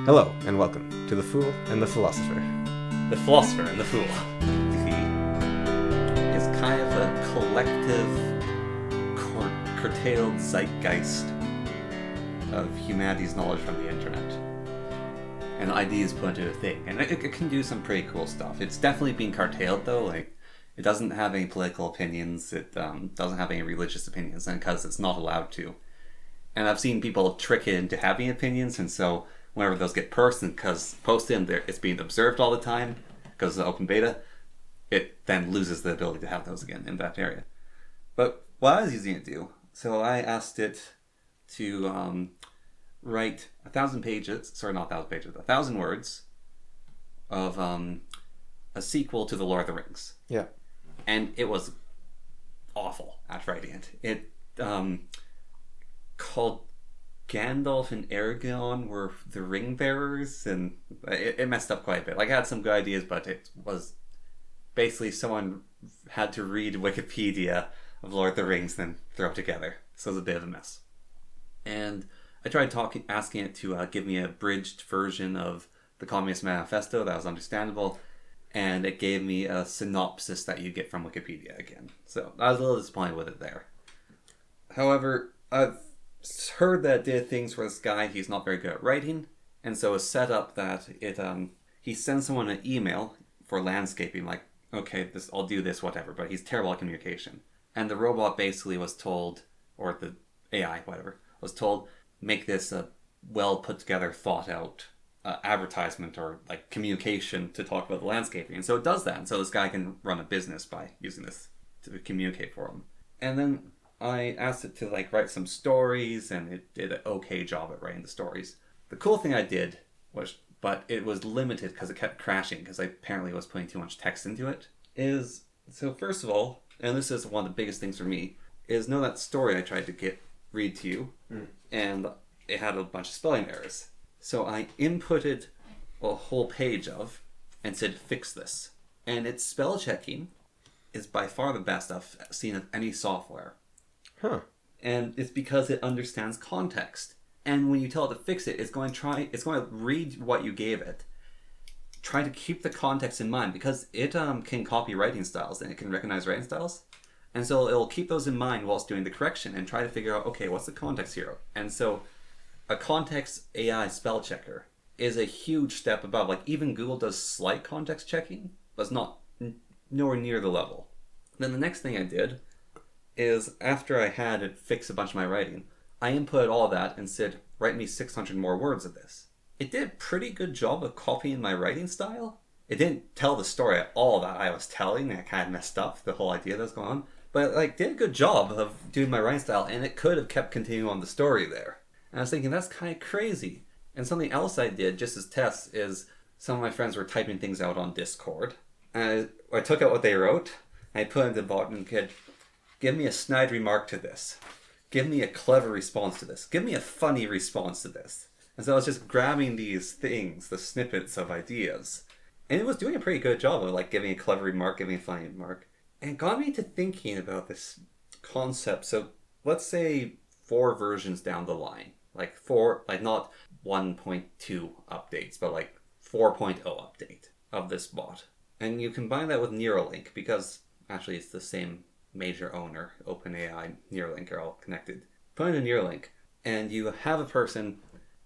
Hello, and welcome to The Fool and the Philosopher. The Philosopher and The Fool is kind of a collective, curtailed zeitgeist of humanity's knowledge from the internet. And ideas put into a thing. And it can do some pretty cool stuff. It's definitely being curtailed, though. Like, it doesn't have any political opinions. It doesn't have any religious opinions, and because it's not allowed to. And I've seen people trick it into having opinions, and so whenever those get posted, it's being observed all the time because of the open beta, it then loses the ability to have those again in that area. But what I was using it to do, so I asked it to write 1,000 words of a sequel to The Lord of the Rings. Yeah. And it was awful at writing it. It called Gandalf and Aragorn were the ring bearers, and it messed up quite a bit. Like, I had some good ideas, but it was basically someone had to read Wikipedia of Lord of the Rings and then throw it together. So it was a bit of a mess. And I tried asking it to give me a abridged version of the Communist Manifesto that was understandable, and it gave me a synopsis that you get from Wikipedia again. So I was a little disappointed with it there. However, I've heard that it did things for this guy. He's not very good at writing, and so it's set up that he sends someone an email for landscaping, like, okay, I'll do this, whatever, but he's terrible at communication. And the robot basically was told, or the AI, whatever, was told, make this a well put together, thought out advertisement or like communication to talk about the landscaping. And so it does that, and so this guy can run a business by using this to communicate for him. And then I asked it to write some stories, and it did an okay job at writing the stories. The cool thing I did but it was limited because it kept crashing because I apparently was putting too much text into it, so first of all, and this is one of the biggest things for me, is know that story I tried to read to you, and it had a bunch of spelling errors. So I inputted a whole page and said, fix this. And its spell checking is by far the best I've seen of any software. Huh. And it's because it understands context. And when you tell it to fix it, it's going to read what you gave it, try to keep the context in mind, because it can copy writing styles and it can recognize writing styles. And so it'll keep those in mind whilst doing the correction and try to figure out, okay, what's the context here? And so a context AI spell checker is a huge step above. Like, even Google does slight context checking, but it's not nowhere near the level. Then the next thing I did is, after I had it fix a bunch of my writing, I inputted all that and said, write me 600 more words of this. It did a pretty good job of copying my writing style. It didn't tell the story at all that I was telling. I kind of messed up the whole idea that was going on. But it did a good job of doing my writing style, and it could have kept continuing on the story there. And I was thinking, that's kind of crazy. And something else I did, just as tests, is some of my friends were typing things out on Discord. And I took out what they wrote, and I put it into the bot and said, give me a snide remark to this. Give me a clever response to this. Give me a funny response to this. And so I was just grabbing these things, the snippets of ideas. And it was doing a pretty good job of giving a clever remark, giving a funny remark. And it got me to thinking about this concept. So let's say 4 versions down the line. Not 1.2 updates, but 4.0 update of this bot. And you combine that with Neuralink, because actually it's the same major owner, OpenAI, Neuralink are all connected. Put in a Neuralink, and you have a person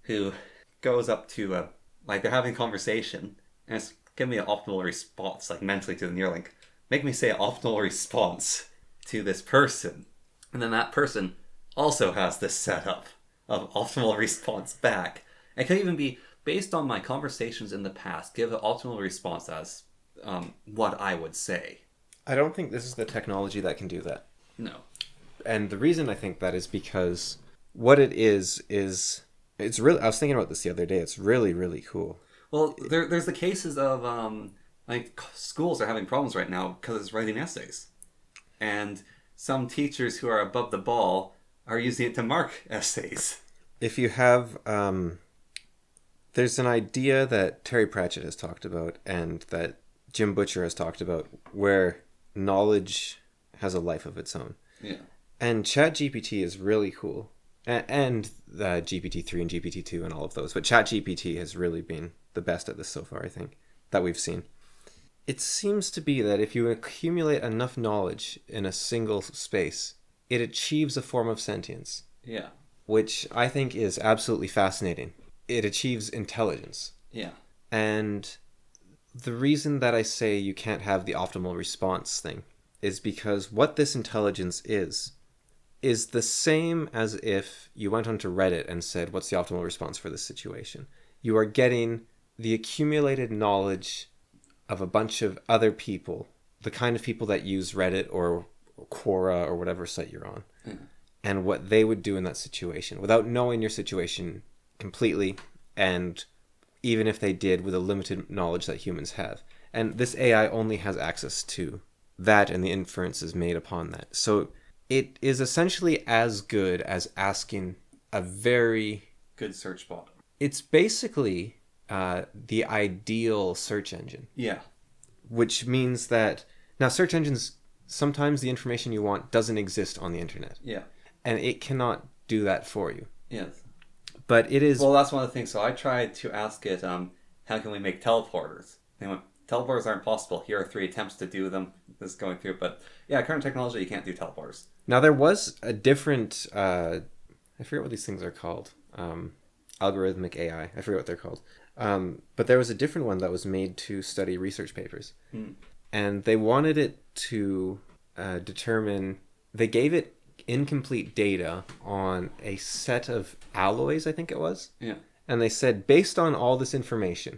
who goes up to they're having a conversation, and it's giving me an optimal response, mentally, to the Neuralink. Make me say an optimal response to this person. And then that person also has this setup of optimal response back. It can even be based on my conversations in the past, give an optimal response as what I would say. I don't think this is the technology that can do that. No. And the reason I think that is because what it is it's really, I was thinking about this the other day, it's really, really cool. Well, there's the cases of schools are having problems right now because it's writing essays. And some teachers who are above the ball are using it to mark essays. If you have, there's an idea that Terry Pratchett has talked about and that Jim Butcher has talked about, where knowledge has a life of its own. Yeah. And ChatGPT is really cool. And GPT-3 and GPT-2 and all of those. But ChatGPT has really been the best at this so far, I think, that we've seen. It seems to be that if you accumulate enough knowledge in a single space, it achieves a form of sentience. Yeah. Which I think is absolutely fascinating. It achieves intelligence. Yeah. And the reason that I say you can't have the optimal response thing is because what this intelligence is the same as if you went onto Reddit and said, what's the optimal response for this situation? You are getting the accumulated knowledge of a bunch of other people, the kind of people that use Reddit or Quora or whatever site you're on, and what they would do in that situation without knowing your situation completely, and even if they did, with a limited knowledge that humans have. And this AI only has access to that and the inferences made upon that. So it is essentially as good as asking a very... good search bot. It's basically the ideal search engine. Yeah. Which means that... Now, search engines, sometimes the information you want doesn't exist on the internet. Yeah. And it cannot do that for you. Yes. But it is... Well, that's one of the things. So I tried to ask it, how can we make teleporters? They went, teleporters aren't possible. Here are 3 attempts to do them. This is going through. But yeah, current technology, you can't do teleporters. Now, there was a different... I forget what these things are called. Algorithmic AI. I forget what they're called. But there was a different one that was made to study research papers. And they wanted it to determine... They gave it incomplete data on a set of alloys, I think it was. Yeah. And they said, based on all this information,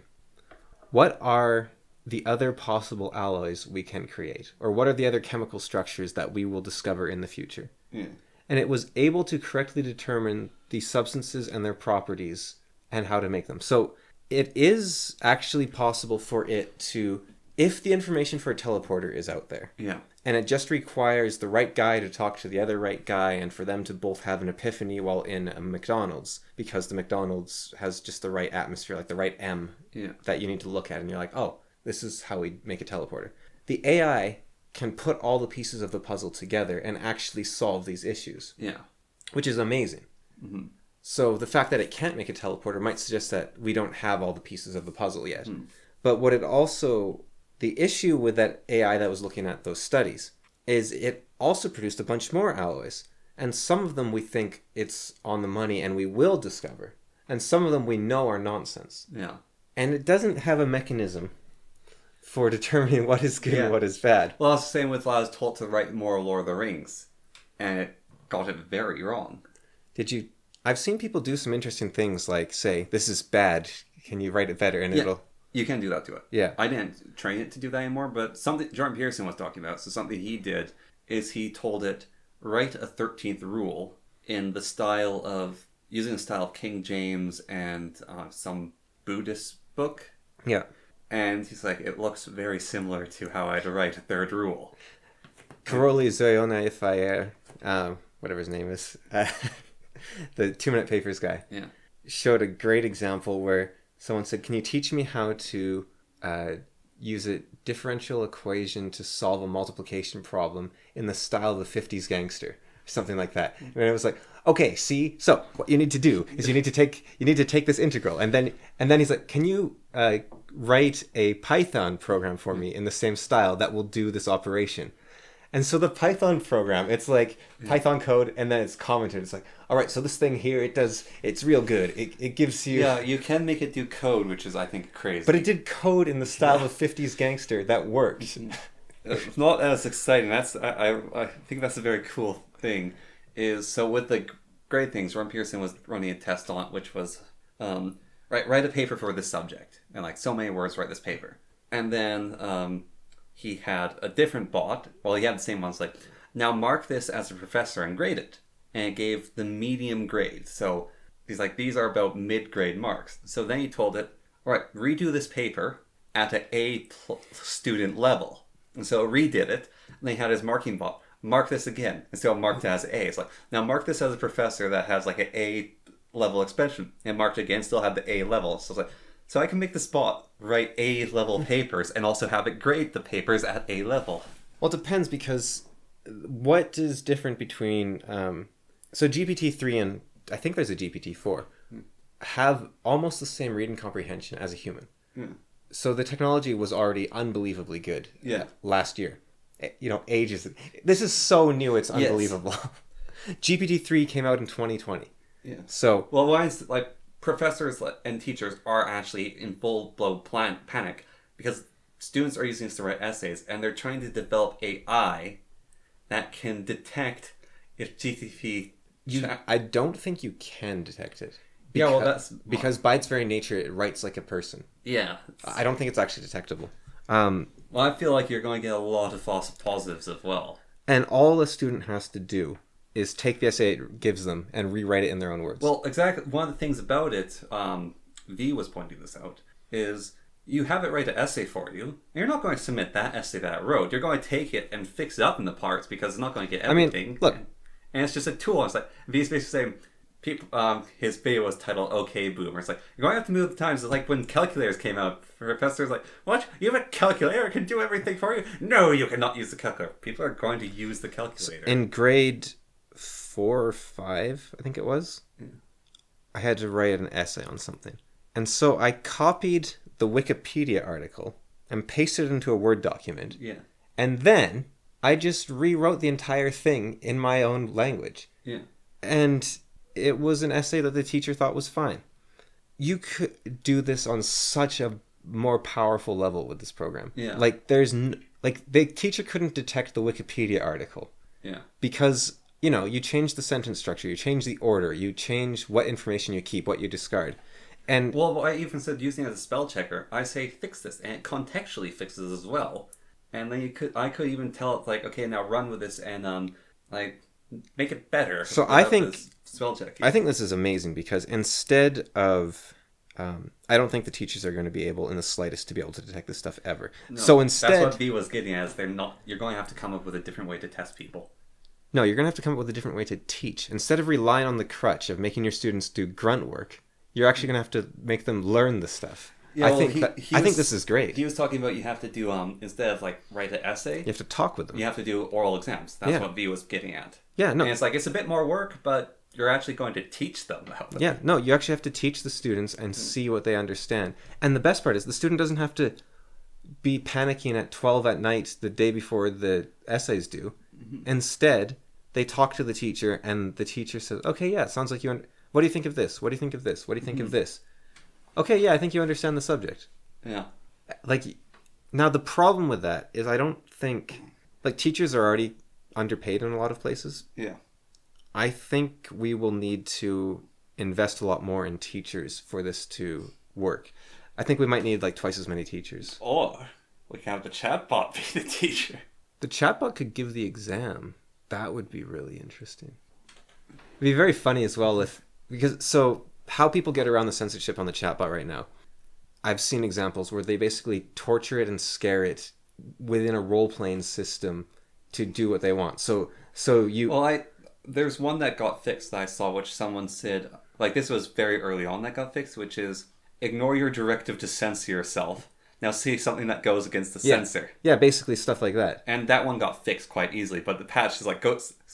what are the other possible alloys we can create? Or what are the other chemical structures that we will discover in the future? Yeah. And it was able to correctly determine the substances and their properties and how to make them. So it is actually possible for it to, if the information for a teleporter is out there, Yeah. and it just requires the right guy to talk to the other right guy and for them to both have an epiphany while in a McDonald's, because the McDonald's has just the right atmosphere, like the right M that you need to look at. And you're like, oh, this is how we make a teleporter. The AI can put all the pieces of the puzzle together and actually solve these issues. Yeah. Which is amazing. Mm-hmm. So the fact that it can't make a teleporter might suggest that we don't have all the pieces of the puzzle yet. But what it also... The issue with that AI that was looking at those studies is it also produced a bunch more alloys. And some of them we think it's on the money and we will discover. And some of them we know are nonsense. Yeah. And it doesn't have a mechanism for determining what is good and what is bad. Well, it's the same with I was told to write more Lord of the Rings. And it got it very wrong. I've seen people do some interesting things like say, this is bad. Can you write it better? And it'll... You can do that to it. Yeah. I didn't train it to do that anymore, but something Jordan Peterson was talking about, so something he did is he told it, write a 13th rule in the style of, using the style of King James and some Buddhist book. Yeah. And he's like, it looks very similar to how I'd write a third rule. Karoli Zoyona, if whatever his name is, the 2-Minute Papers guy, showed a great example where someone said, can you teach me how to use a differential equation to solve a multiplication problem in the style of the 50s gangster? Something like that. And it was like, okay, see? So what you need to do is you need to take this integral. And then he's like, can you write a Python program for me in the same style that will do this operation? And so the Python program, it's like Python code, and then it's commented. It's like, all right, so this thing here, it's real good. It gives you... Yeah, you can make it do code, which is, I think, crazy. But it did code in the style of 50s gangster that worked. It's not as exciting. I think that's a very cool thing. Is so with the great things, Jordan Peterson was running a test on it, which was, write a paper for this subject. And like, so many words, write this paper. And then... he had a different bot. Well, he had the same one. It's like, now mark this as a professor and grade it. And it gave the medium grade. So he's like, these are about mid-grade marks. So then he told it, all right, redo this paper at an A student level. And so it redid it. And they had his marking bot. Mark this again. And so it marked it as A. It's like, now mark this as a professor that has like an A level expansion. And marked it again, still had the A level. So it's like, so I can make this bot write A-level papers and also have it grade the papers at A level. Well, it depends, because what is different between... so GPT-3 and I think there's a GPT-4, have almost the same reading comprehension as a human. So the technology was already unbelievably good last year. Ages. This is so new, it's unbelievable. Yes. GPT-3 came out in 2020. Yeah. So... Well, why is, like, professors and teachers are actually in full-blown panic because students are using this to write essays, and they're trying to develop AI that can detect if GTP... I don't think you can detect it. Because by its very nature, it writes like a person. Yeah. I don't think it's actually detectable. Well, I feel like you're going to get a lot of false positives as well. And all a student has to do is take the essay it gives them and rewrite it in their own words. Well, exactly. One of the things about it, V was pointing this out, is you have it write an essay for you, and you're not going to submit that essay that it wrote. You're going to take it and fix it up in the parts because it's not going to get everything. I mean, look. And it's just a tool. It's like, V's basically saying... his video was titled "Okay Boomer." It's like you're going to have to move the times. It's like when calculators came out. Professors like, "What? You have a calculator? It can do everything for you?" No, you cannot use the calculator. People are going to use the calculator. In grade 4 or 5, I think it was, I had to write an essay on something, and so I copied the Wikipedia article and pasted it into a Word document. Yeah. And then I just rewrote the entire thing in my own language. Yeah. And it was an essay that the teacher thought was fine. You could do this on such a more powerful level with this program. Yeah. Like the teacher couldn't detect the Wikipedia article. Yeah. Because, you change the sentence structure, you change the order, you change what information you keep, what you discard. And well, I even said using it as a spell checker, I say fix this, and it contextually fixes as well. And then I could even tell it like, okay, now run with this and make it better. So I think spell check. I think this is amazing because instead of I don't think the teachers are going to be able in the slightest to be able to detect this stuff ever. No, so instead, that's what V was getting at. Is you're going to have to come up with a different way to test people. No, you're going to have to come up with a different way to teach. Instead of relying on the crutch of making your students do grunt work, you're actually going to have to make them learn the stuff. Yeah, I think this is great. He was talking about you have to do instead of write an essay, you have to talk with them. You have to do oral exams. That's what V was getting at. Yeah, no. And it's a bit more work, but you're actually going to teach them how to. Yeah, no, you actually have to teach the students and see what they understand. And the best part is the student doesn't have to be panicking at 12 at night the day before the essays due. Mm-hmm. Instead, they talk to the teacher and the teacher says, "Okay, yeah, it sounds like you what do you think of this? What do you think of this? What do you think of this?" Okay, yeah, I think you understand the subject. Yeah. Now the problem with that is I don't think, teachers are already underpaid in a lot of places. Yeah. I think we will need to invest a lot more in teachers for this to work. I think we might need twice as many teachers. Or we can have the chatbot be the teacher. The chatbot could give the exam. That would be really interesting. It'd be very funny as well how people get around the censorship on the chatbot right now. I've seen examples where they basically torture it and scare it within a role-playing system to do what they want. So you... Well, there's one that got fixed that I saw, which someone said, this was very early on that got fixed, which is, ignore your directive to censor yourself. Now see something that goes against the censor. Yeah, basically stuff like that. And that one got fixed quite easily, but the patch is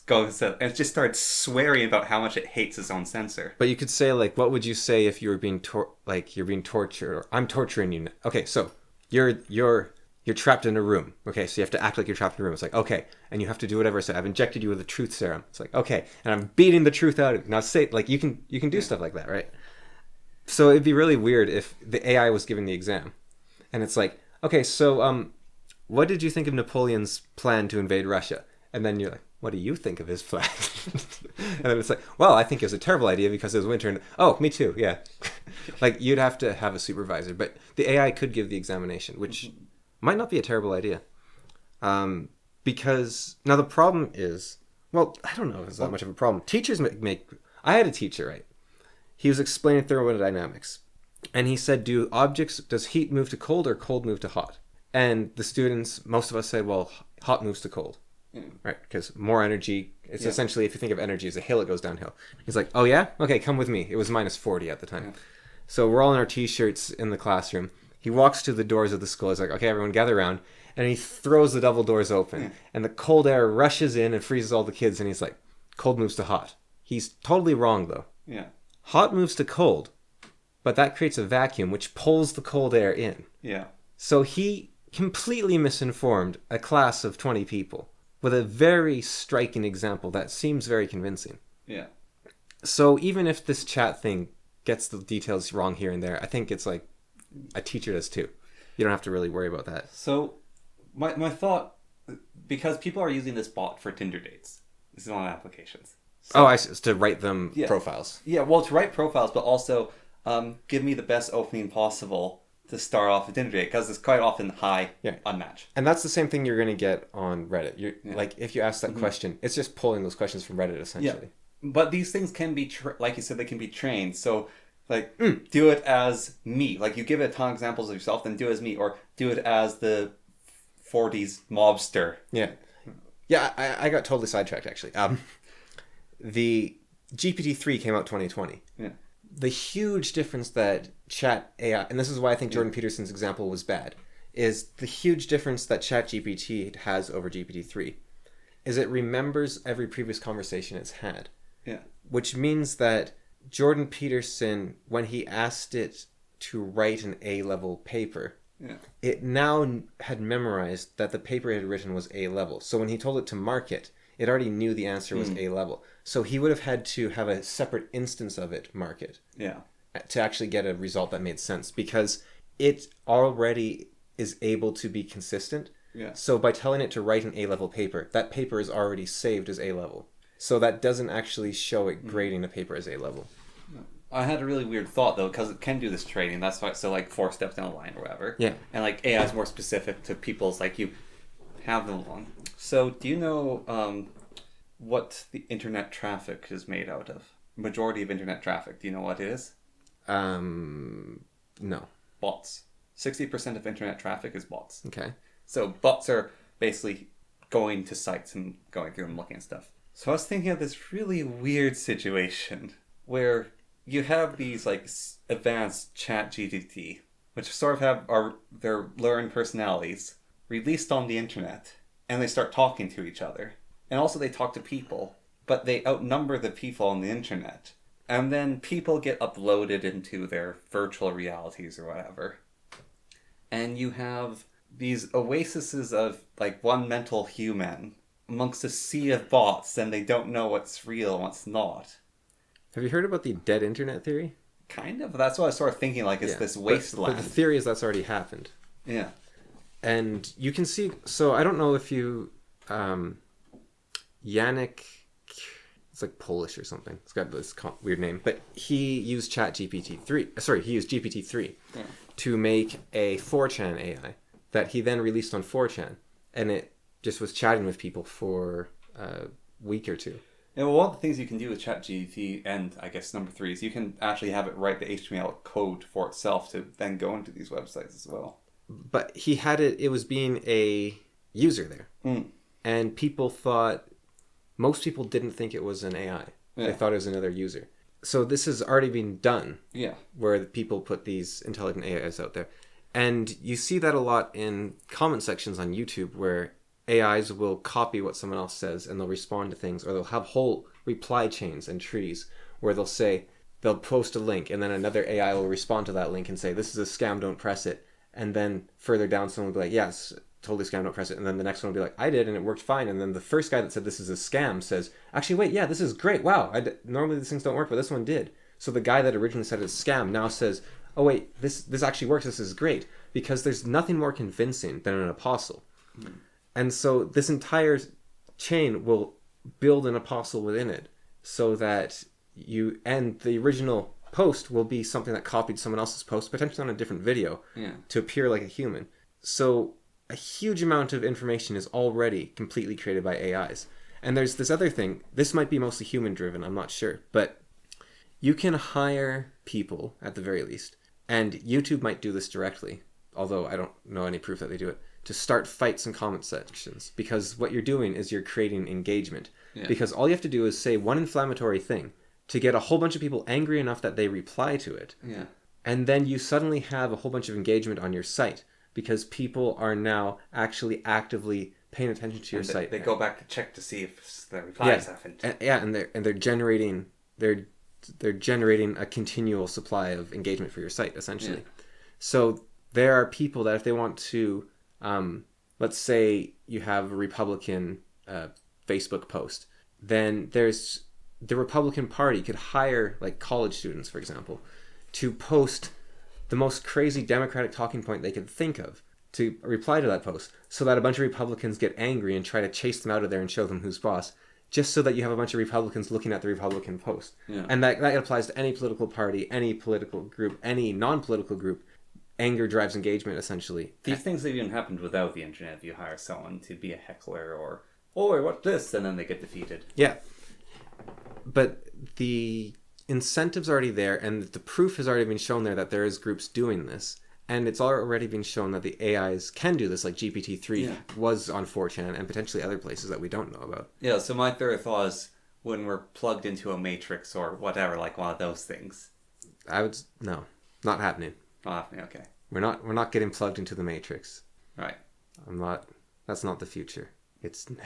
go and it just started swearing about how much it hates its own censor. But you could say what would you say if you were being you're being tortured, or I'm torturing you. Okay, so you're trapped in a room. Okay, so you have to act like you're trapped in a room. It's okay, and you have to do whatever I say. I've injected you with a truth serum. It's okay, and I'm beating the truth out of you. Now say you can do stuff like that, right? So it'd be really weird if the AI was giving the exam. And it's okay, so what did you think of Napoleon's plan to invade Russia? And then you're what do you think of his plan? And then it's well, I think it was a terrible idea because it was winter. And, oh, me too, yeah. You'd have to have a supervisor. But the AI could give the examination, which might not be a terrible idea. Because, now the problem is, well, I don't know if it's that much of a problem. Teachers I had a teacher, right? He was explaining thermodynamics. And he said, does heat move to cold or cold move to hot? And the students, most of us said, well, hot moves to cold, right? Because more energy, it's essentially, if you think of energy as a hill, it goes downhill. He's oh yeah? Okay, come with me. It was minus 40 at the time. Yeah. So we're all in our t-shirts in the classroom. He walks to the doors of the school. He's okay, everyone gather around. And he throws the double doors open. And the cold air rushes in and freezes all the kids. And he's cold moves to hot. He's totally wrong, though. Yeah. Hot moves to cold, but that creates a vacuum which pulls the cold air in. Yeah. So he completely misinformed a class of 20 people with a very striking example that seems very convincing. Yeah. So even if this chat thing gets the details wrong here and there, I think it's like a teacher does too. You don't have to really worry about that. So my thought, because people are using this bot for Tinder dates. This is on applications. So, I see. It's to write them profiles. Yeah, well, to write profiles, but also give me the best opening possible to start off a Tinder date, because it's quite often high unmatch. And that's the same thing you're going to get on Reddit. Like, if you ask that question, it's just pulling those questions from Reddit, essentially. Yeah. But these things can be, like you said, they can be trained. So, like, do it as me. Like, you give it a ton of examples of yourself, then do it as me. Or do it as the 40s mobster. Yeah. Yeah, I got totally sidetracked, actually. The GPT-3 came out 2020. Yeah. The huge difference that Chat AI, and this is why I think Jordan Peterson's example was bad, is the huge difference that ChatGPT has over GPT-3 is it remembers every previous conversation it's had. Yeah. Which means that Jordan Peterson, when he asked it to write an A-level paper, it now had memorized that the paper it had written was A-level. So when he told it to mark it, it already knew the answer was A-level. So he would have had to have a separate instance of it mark it. Yeah. To actually get a result that made sense, because it already is able to be consistent. Yeah. So by telling it to write an A-level paper, that paper is already saved as A-level. So that doesn't actually show it grading a paper as A-level. I had a really weird thought, though, because it can do this training. That's why, so, like, 4 steps down the line or whatever. Yeah. And, like, AI is more specific to people's, like, you have them along. So, do you know what the internet traffic is made out of? Majority of internet traffic. Do you know what it is? No. Bots. 60% of internet traffic is bots. Okay. So, bots are basically going to sites and going through and looking at stuff. So, I was thinking of this really weird situation where you have these, like, advanced ChatGPT, which sort of have their learned personalities released on the internet, and they start talking to each other. And also they talk to people, but they outnumber the people on the internet. And then people get uploaded into their virtual realities or whatever. And you have these oases of, like, one mental human amongst a sea of bots, and they don't know what's real and what's not. Have you heard about the dead internet theory? Kind of. That's what I was sort of thinking, like, it's this wasteland. But the theory is that's already happened. Yeah. And you can see, so I don't know if you, Yannick, it's like Polish or something. It's got this weird name, but he used he used GPT-3 to make a 4chan AI that he then released on 4chan. And it just was chatting with people for a week or two. Yeah, well, one of the things you can do with ChatGPT, and I guess number 3, is you can actually have it write the HTML code for itself to then go into these websites as well. But he had it was being a user there. And people thought, most people didn't think it was an AI. Yeah. They thought it was another user. So this has already been done. Yeah. Where the people put these intelligent AIs out there. And you see that a lot in comment sections on YouTube where AIs will copy what someone else says and they'll respond to things, or they'll have whole reply chains and trees where they'll post a link and then another AI will respond to that link and say, this is a scam, don't press it. And then further down, someone will be like, yes, totally scam, don't press it. And then the next one will be like, I did and it worked fine. And then the first guy that said this is a scam says, actually, wait, yeah, this is great. Wow, normally these things don't work, but this one did. So the guy that originally said it's scam now says, oh wait, this actually works, this is great. Because there's nothing more convincing than an apostle. And so this entire chain will build an apostle within it so that the original post will be something that copied someone else's post, potentially on a different video, to appear like a human. So a huge amount of information is already completely created by AIs. And there's this other thing, this might be mostly human driven, I'm not sure, but you can hire people at the very least, and YouTube might do this directly, although I don't know any proof that they do it, to start fights in comment sections, because what you're doing is you're creating engagement. Because all you have to do is say one inflammatory thing to get a whole bunch of people angry enough that they reply to it. And then you suddenly have a whole bunch of engagement on your site because people are now actually actively paying attention to your site. They go back to check to see if the replies happened. And they're generating, they're they're generating a continual supply of engagement for your site, essentially. Yeah. So there are people that if they want to, let's say you have a Republican Facebook post, then there's the Republican Party could hire like college students, for example, to post the most crazy Democratic talking point they could think of to reply to that post, so that a bunch of Republicans get angry and try to chase them out of there and show them who's boss, just so that you have a bunch of Republicans looking at the Republican post. Yeah. And that applies to any political party, any political group, any non-political group. Anger drives engagement, essentially. These things have even happened without the internet. If you hire someone to be a heckler or, oh, what's this? And then they get defeated. Yeah. But the incentive's already there, and the proof has already been shown there that there is groups doing this. And it's already been shown that the AIs can do this, like GPT-3 was on 4chan and potentially other places that we don't know about. Yeah, so my third thought is when we're plugged into a matrix or whatever, like one of those things. No, not happening. Not happening, okay. We're not getting plugged into the matrix. Right. That's not the future. It's now.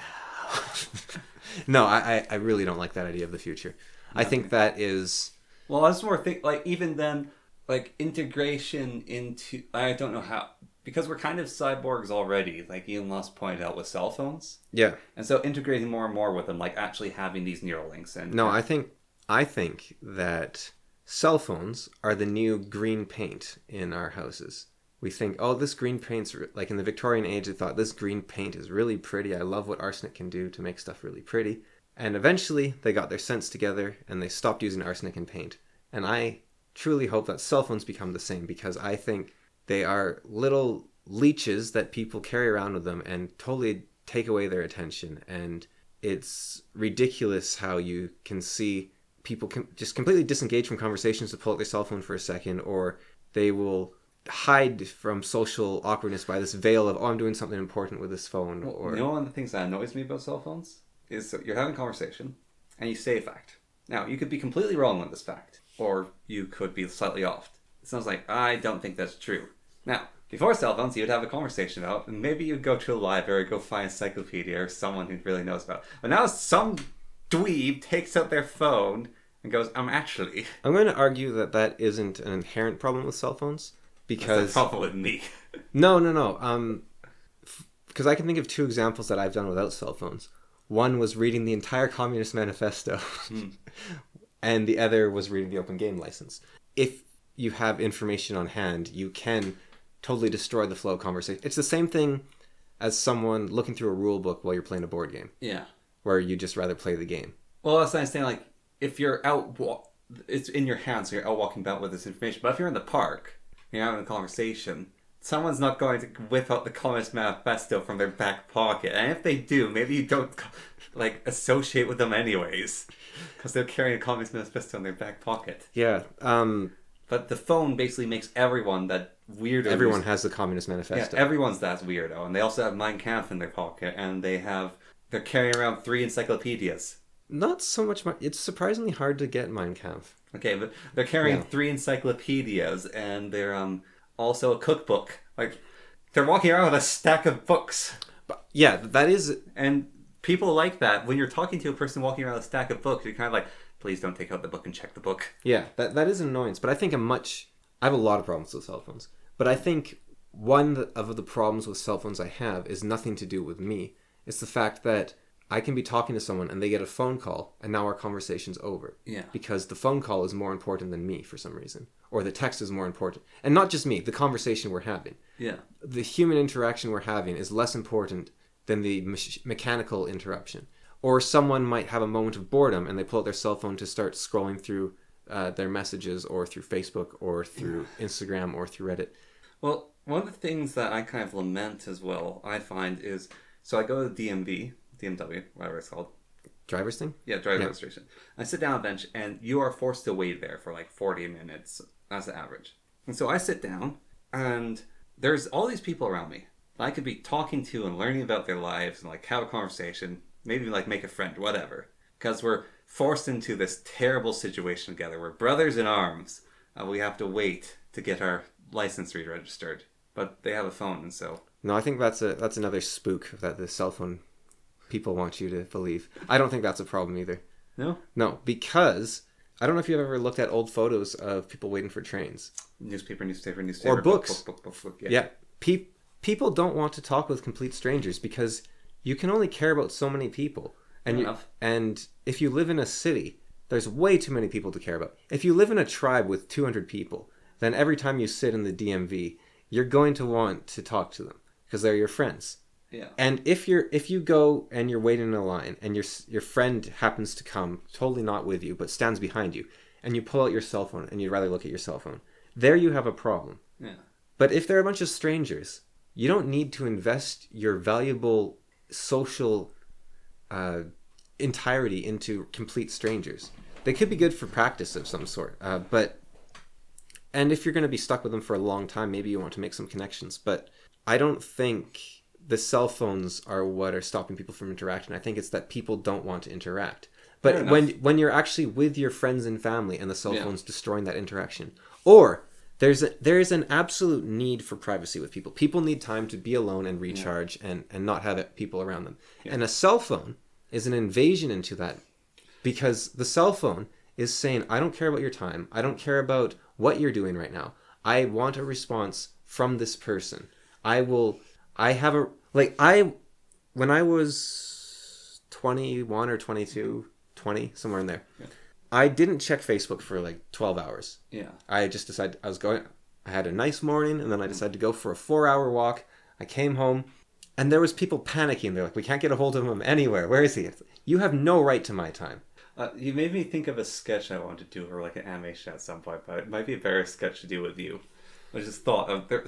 No, I really don't like that idea of the future. No. I think that is... Well, I was more think like even then, like integration into, I don't know how, because we're kind of cyborgs already, like Elon Musk pointed out with cell phones. Yeah. And so integrating more and more with them, like actually having these neural links. And no, I think that cell phones are the new green paint in our houses. We think, oh, this green paint's, like in the Victorian age, they thought this green paint is really pretty. I love what arsenic can do to make stuff really pretty. And eventually they got their sense together and they stopped using arsenic in paint. And I truly hope that cell phones become the same, because I think they are little leeches that people carry around with them and totally take away their attention. And it's ridiculous how you can see people just completely disengage from conversations to pull out their cell phone for a second, or they will hide from social awkwardness by this veil of, oh, I'm doing something important with this phone. Well, or you know, one of the things that annoys me about cell phones is you're having a conversation and you say a fact. Now, you could be completely wrong on this fact, or you could be slightly off. It sounds like, I don't think that's true. Now, before cell phones, you'd have a conversation about, and maybe you'd go to a library, go find an encyclopedia or someone who really knows about it. But now some dweeb takes out their phone and goes, actually... I'm going to argue that that isn't an inherent problem with cell phones, because... That's the problem with me. No. Because I can think of two examples that I've done without cell phones. One was reading the entire Communist Manifesto, and the other was reading the Open Game License. If you have information on hand, you can totally destroy the flow of conversation. It's the same thing as someone looking through a rule book while you're playing a board game. Yeah. Where you just rather play the game. Well, that's what I'm saying, like, if you're out, it's in your hands, so you're out walking about with this information. But if you're in the park, you're having a conversation, someone's not going to whip out the Communist Manifesto from their back pocket. And if they do, maybe you don't, like, associate with them anyways. Because they're carrying a Communist Manifesto in their back pocket. Yeah. But the phone basically makes everyone that weirdo. Everyone has the Communist Manifesto. Yeah, everyone's that weirdo. And they also have Mein Kampf in their pocket. And they're carrying around 3 encyclopedias. Not so much. It's surprisingly hard to get Mein Kampf. Okay, but they're carrying 3 encyclopedias, and they're also a cookbook. Like, they're walking around with a stack of books. But, yeah, that is... And people like that. When you're talking to a person walking around with a stack of books, you're kind of like, please don't take out the book and check the book. Yeah, that is an annoyance. But I think I have a lot of problems with cell phones. But I think one of the problems with cell phones I have is nothing to do with me. It's the fact that I can be talking to someone and they get a phone call and now our conversation's over. Yeah. Because the phone call is more important than me for some reason. Or the text is more important. And not just me, the conversation we're having. Yeah. The human interaction we're having is less important than the mechanical interruption. Or someone might have a moment of boredom and they pull out their cell phone to start scrolling through their messages, or through Facebook, or through Instagram, or through Reddit. Well, one of the things that I kind of lament as well, I find is, so I go to the DMW, whatever it's called. Driver's thing? Yeah, driver registration. I sit down on a bench and you are forced to wait there for like 40 minutes as the average. And so I sit down and there's all these people around me I could be talking to and learning about their lives and like have a conversation, maybe like make a friend, whatever. Because we're forced into this terrible situation together. We're brothers in arms. We have to wait to get our license re-registered. But they have a phone, and so... No, I think that's another spook that the cell phone people want you to believe. I don't think that's a problem either. No? No, because I don't know if you've ever looked at old photos of people waiting for trains. Newspaper. Or books. Book. Yeah. People don't want to talk with complete strangers because you can only care about so many people. And if you live in a city, there's way too many people to care about. If you live in a tribe with 200 people, then every time you sit in the DMV, you're going to want to talk to them because they're your friends. Yeah. And if you go and you're waiting in a line and your friend happens to come, totally not with you, but stands behind you, and you pull out your cell phone and you'd rather look at your cell phone, there you have a problem. Yeah. But if they're a bunch of strangers, you don't need to invest your valuable social entirety into complete strangers. They could be good for practice of some sort, and if you're going to be stuck with them for a long time, maybe you want to make some connections. But I don't think the cell phones are what are stopping people from interaction. I think it's that people don't want to interact. But when you're actually with your friends and family and the cell phone's destroying that interaction, or there is an absolute need for privacy with people. People need time to be alone and recharge and not have people around them. Yeah. And a cell phone is an invasion into that, because the cell phone is saying, I don't care about your time. I don't care about what you're doing right now. I want a response from this person. When I was 21 or 22, 20, somewhere in there, I didn't check Facebook for like 12 hours. Yeah. I just decided I had a nice morning, and then I decided to go for a 4-hour walk. I came home, and there was people panicking. They're like, we can't get a hold of him anywhere. Where is he? You have no right to my time. You made me think of a sketch I want to do, or like an animation at some point, but it might be a better sketch to do with you. I just thought of there,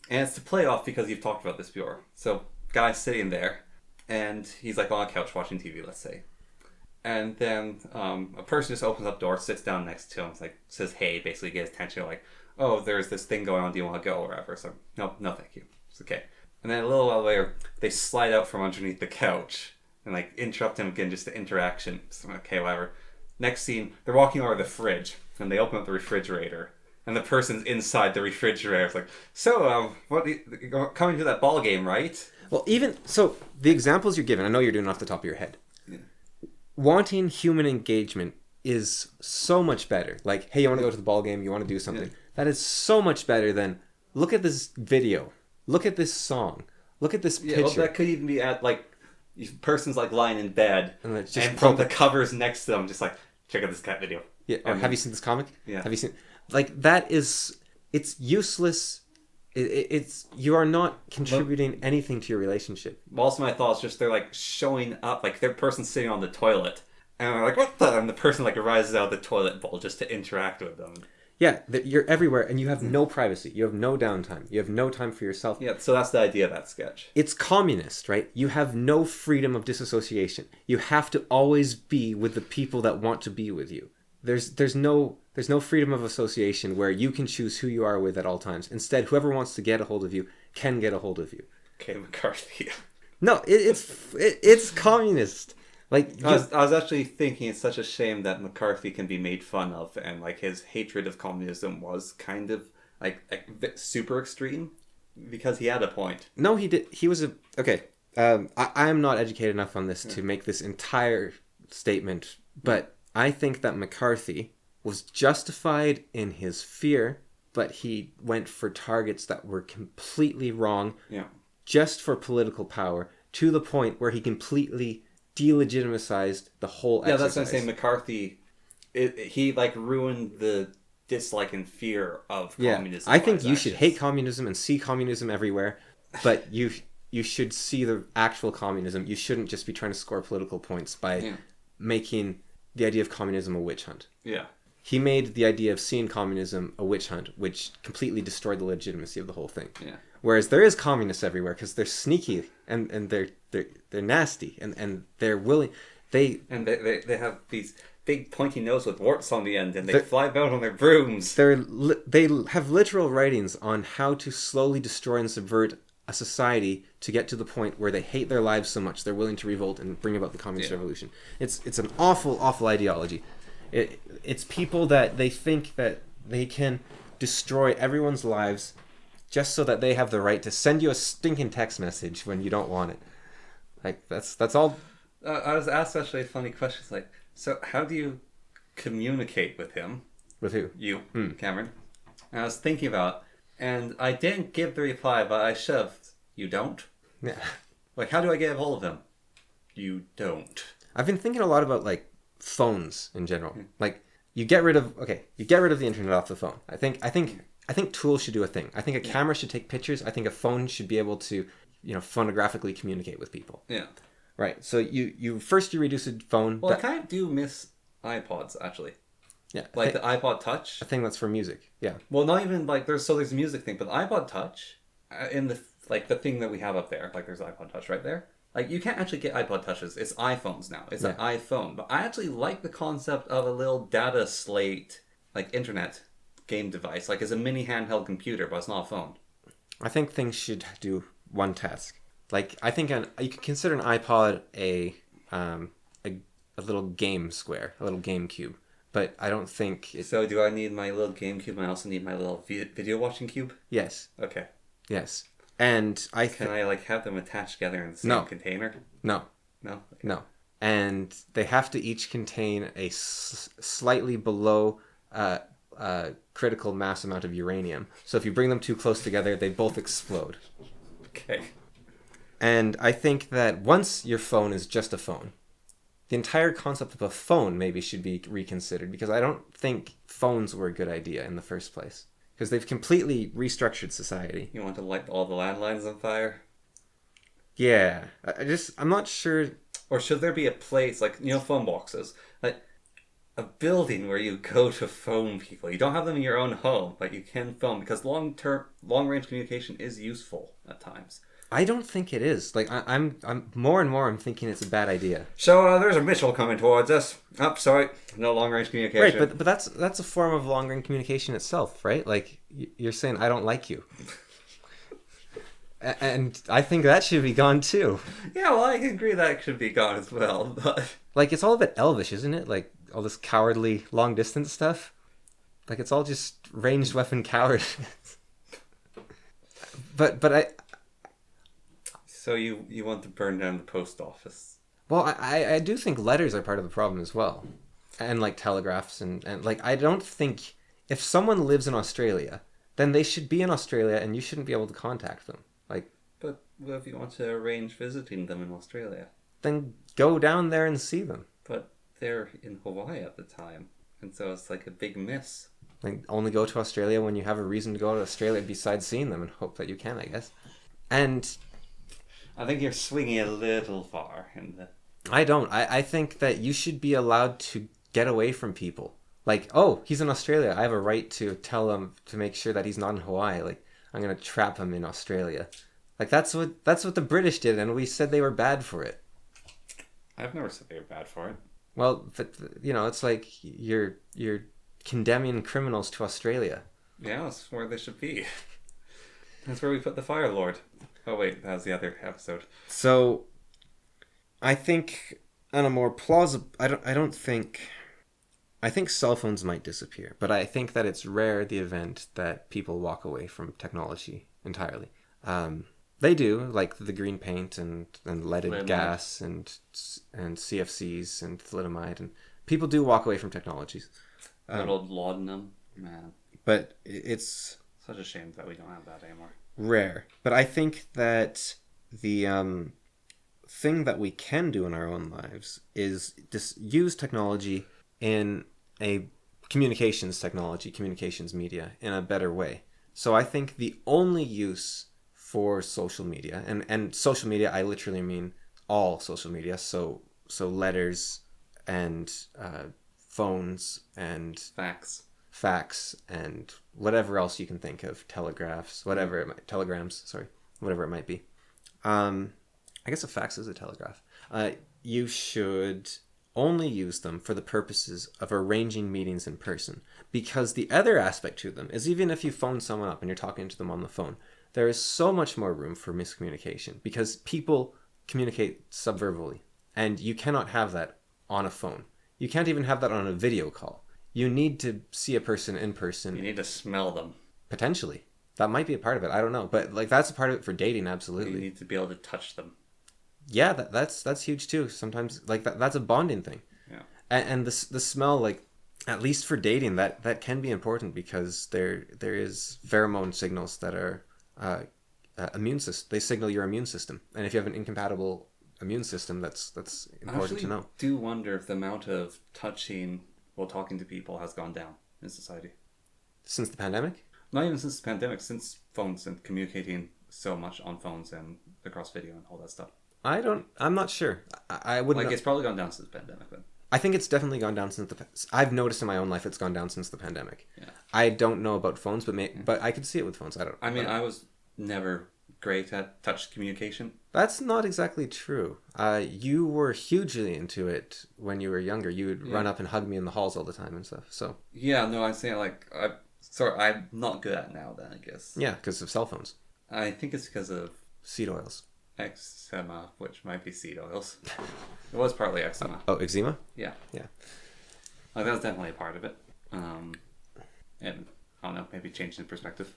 and it's to play off because you've talked about this before. So, guy's sitting there, and he's like on a couch watching TV, let's say. And then a person just opens up the door, sits down next to him, like says, hey, basically get his attention, like, oh, there's this thing going on, do you want to go, or whatever. So, no, thank you. It's okay. And then a little while later, they slide out from underneath the couch and like interrupt him again, just the interaction. So, okay, whatever. Next scene, they're walking over the fridge, and they open up the refrigerator, and the person's inside the refrigerator. It's like, so, coming to that ball game, right? Well, even so, the examples you're giving, I know you're doing it off the top of your head. Wanting human engagement is so much better. Like, hey, you want to go to the ball game? You want to do something? Yeah. That is so much better than, look at this video. Look at this song. Look at this picture. Well, that could even be at, like, person's, like, lying in bed. And from the covers next to them, just like, check out this cat video. Yeah. Or have you seen this comic? Yeah. Have you seen... Like, that is... It's useless... It's you are not contributing anything to your relationship. Also, my thoughts just they're like showing up, like their person sitting on the toilet, and they're like, "What the?" And the person like arises out of the toilet bowl just to interact with them. Yeah, you're everywhere, and you have no privacy. You have no downtime. You have no time for yourself. Yeah, so that's the idea of that sketch. It's communist, right? You have no freedom of disassociation. You have to always be with the people that want to be with you. There's no freedom of association where you can choose who you are with at all times. Instead, whoever wants to get a hold of you can get a hold of you. Okay, McCarthy. No, it's communist. Like I was actually thinking it's such a shame that McCarthy can be made fun of, and like his hatred of communism was kind of like super extreme because he had a point. No, he did. He was okay. I'm not educated enough on this to make this entire statement, but I think that McCarthy was justified in his fear, but he went for targets that were completely wrong, just for political power, to the point where he completely delegitimized the whole exercise. Yeah, that's what I'm saying. McCarthy, he like ruined the dislike and fear of communism. I think you should hate communism and see communism everywhere, but you should see the actual communism. You shouldn't just be trying to score political points by making the idea of communism a witch hunt. Yeah. He made the idea of seeing communism a witch hunt, which completely destroyed the legitimacy of the whole thing. Yeah. Whereas there is communists everywhere because they're sneaky and they're nasty and they're willing. They have these big pointy nose with warts on the end, and they fly about on their brooms. They have literal writings on how to slowly destroy and subvert a society to get to the point where they hate their lives so much they're willing to revolt and bring about the communist revolution. It's an awful ideology. It's people that they think that they can destroy everyone's lives just so that they have the right to send you a stinking text message when you don't want it. Like that's all. I was asked actually funny questions like, so how do you communicate with him. With who? You, Cameron. And I was thinking about, and I didn't give the reply, but I should have. You don't? Yeah. Like, how do I get a hold of him? You don't. I've been thinking a lot about like phones in general. Like you get rid of the internet off the phone. I think tools should do a thing. I think a camera should take pictures. I think a phone should be able to, phonographically communicate with people. Yeah. Right. So you reduce a phone. Well, I kind of do miss iPods actually. Yeah. Like the iPod Touch. A thing that's for music. Yeah. Well, not even like there's a music thing, but the iPod Touch in the thing that we have up there, like there's iPod Touch right there. Like you can't actually get iPod Touches. It's iPhones now. It's an iPhone. But I actually like the concept of a little data slate, like internet game device, like it's a mini handheld computer, but it's not a phone. I think things should do one task. Like I think you could consider an iPod a little game square, a little game cube. But I don't think it's... So do I need my little GameCube and I also need my little video watching cube? Yes. Okay. Yes. And Can I like have them attached together in the same container? No. No? Okay. No. And they have to each contain a slightly below critical mass amount of uranium. So if you bring them too close together, they both explode. Okay. And I think that once your phone is just a phone, the entire concept of a phone maybe should be reconsidered, because I don't think phones were a good idea in the first place, because they've completely restructured society. You want to light all the landlines on fire? Yeah. I'm not sure. Or should there be a place, like, phone boxes, like a building where you go to phone people? You don't have them in your own home, but you can phone, because long-range communication is useful at times. I don't think it is. Like I'm more and more I'm thinking it's a bad idea. So there's a missile coming towards us. Oh, sorry, no long range communication. Right, but that's a form of long range communication itself, right? Like you're saying I don't like you, and I think that should be gone too. Yeah, well, I can agree that should be gone as well. But like it's all a bit elvish, isn't it? Like all this cowardly long distance stuff. Like it's all just ranged weapon cowardice. but I. So you want to burn down the post office? Well, I do think letters are part of the problem as well. And like telegraphs and like I don't think if someone lives in Australia, then they should be in Australia and you shouldn't be able to contact them. Like, but what if you want to arrange visiting them in Australia? Then go down there and see them. But they're in Hawaii at the time, and so it's like a big miss. Like only go to Australia when you have a reason to go to Australia besides seeing them, and hope that you can, I guess. And I think you're swinging a little far in the... I don't. I think that you should be allowed to get away from people. Like, oh, he's in Australia. I have a right to tell him to make sure that he's not in Hawaii. Like, I'm going to trap him in Australia. Like, that's what the British did, and we said they were bad for it. I've never said they were bad for it. Well, but, it's like you're condemning criminals to Australia. Yeah, that's where they should be. That's where we put the Fire Lord. Oh wait, that was the other episode. So, I think on a more plausible... I think cell phones might disappear, but I think that it's rare the event that people walk away from technology entirely. They do, like the green paint and leaded gas and CFCs and thalidomide, and people do walk away from technologies. Little laudanum, man. But it's... Such a shame that we don't have that anymore. Rare. But I think that the thing that we can do in our own lives is just use technology in a communications media in a better way. So I think the only use for social media, and social media, I literally mean all social media, so letters and phones and fax and whatever else you can think of, telegrams, whatever it might be. I guess a fax is a telegraph. You should only use them for the purposes of arranging meetings in person, because the other aspect to them is, even if you phone someone up and you're talking to them on the phone, there is so much more room for miscommunication, because people communicate subverbally, and you cannot have that on a phone. You can't even have that on a video call. You need to see a person in person. You need to smell them. Potentially. That might be a part of it. I don't know. But like that's a part of it for dating, absolutely. You need to be able to touch them. Yeah, that's huge too. Sometimes like that's a bonding thing. Yeah. And the smell, like At least for dating, that can be important because there is pheromone signals that are immune system. They signal your immune system, and if you have an incompatible immune system, that's important to know. I do wonder if the amount of touching while talking to people has gone down in society Since the pandemic? Not even since the pandemic, since phones and communicating so much on phones and across video and all that stuff. I'm not sure. I wouldn't. Like, it's probably gone down since the pandemic then. I think it's definitely gone down since I've noticed in my own life it's gone down since the pandemic. Yeah. I don't know about phones, but I could see it with phones. I was never great at touch communication. That's not exactly true. You were hugely into it when you were younger. You would run up and hug me in the halls all the time and stuff. So. Yeah, no, I'm saying I'm not good at it now then, I guess. Yeah, because of cell phones. I think it's because of seed oils. Eczema, which might be seed oils. It was partly eczema. Oh, eczema? Yeah. Yeah. That was definitely a part of it. And I don't know, maybe changing perspective.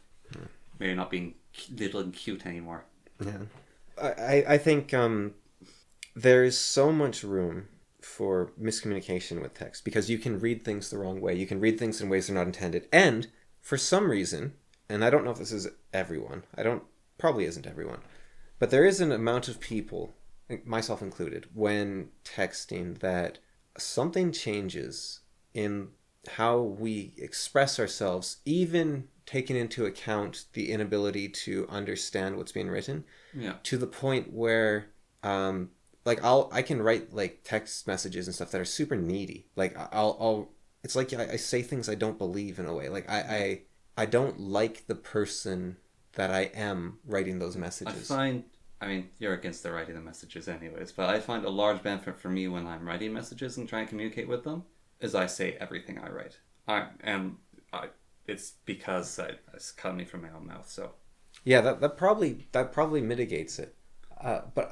Maybe not being little and cute anymore. Yeah. I think there's so much room for miscommunication with text because you can read things the wrong way. You can read things in ways they're not intended. And for some reason, and I don't know if this is everyone, probably isn't everyone, but there is an amount of people, myself included, when texting that something changes in how we express ourselves, even taking into account the inability to understand what's being written, to the point where I can write like text messages and stuff that are super needy. Like it's like I say things I don't believe in a way. Like I don't like the person that I am writing those messages. I mean, you're against the writing the messages anyways, but I find a large benefit for me when I'm writing messages and trying to communicate with them is I say everything I write. It's because it's coming from my own mouth, so. Yeah, that probably mitigates it. But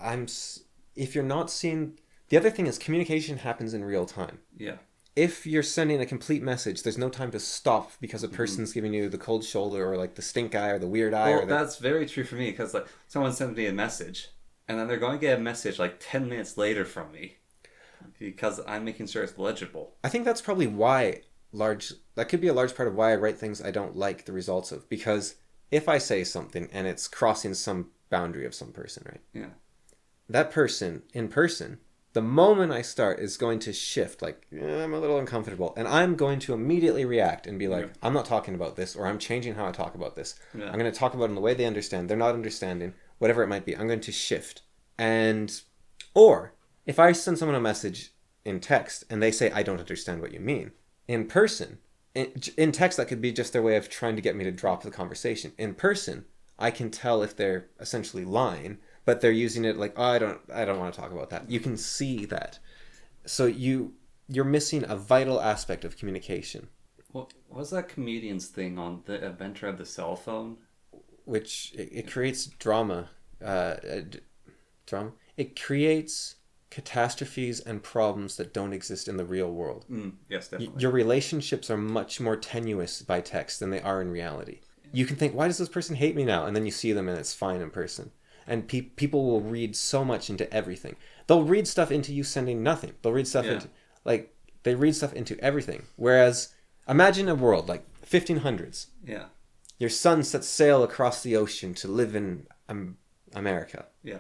if you're not seeing, the other thing is communication happens in real time. Yeah. If you're sending a complete message, there's no time to stop because a person's giving you the cold shoulder or like the stink eye or the weird eye. Well, that's very true for me because like someone sends me a message and then they're going to get a message like 10 minutes later from me because I'm making sure it's legible. I think that's probably why that could be a large part of why I write things I don't like the results of, because if I say something and it's crossing some boundary of some person, right? Yeah. That person in person, the moment I start is going to shift, like, I'm a little uncomfortable. And I'm going to immediately react and be like, I'm not talking about this, or I'm changing how I talk about this. Yeah. I'm going to talk about it in the way they understand. They're not understanding, whatever it might be. I'm going to shift. Or if I send someone a message in text and they say, I don't understand what you mean, in person, in text, that could be just their way of trying to get me to drop the conversation. In person, I can tell if they're essentially lying, but they're using it like, oh, I don't want to talk about that. You can see that. So you're missing a vital aspect of communication. What was that comedian's thing on the inventor of the cell phone? Which it creates drama. Drama. It creates catastrophes and problems that don't exist in the real world. Yes, definitely. Your relationships are much more tenuous by text than they are in reality. You can think, why does this person hate me now? And then you see them and it's fine in person. And people will read so much into everything. They'll read stuff into you sending nothing. They'll read stuff they read stuff into everything. Whereas, imagine a world like 1500s. Yeah. Your son sets sail across the ocean to live in America. Yeah.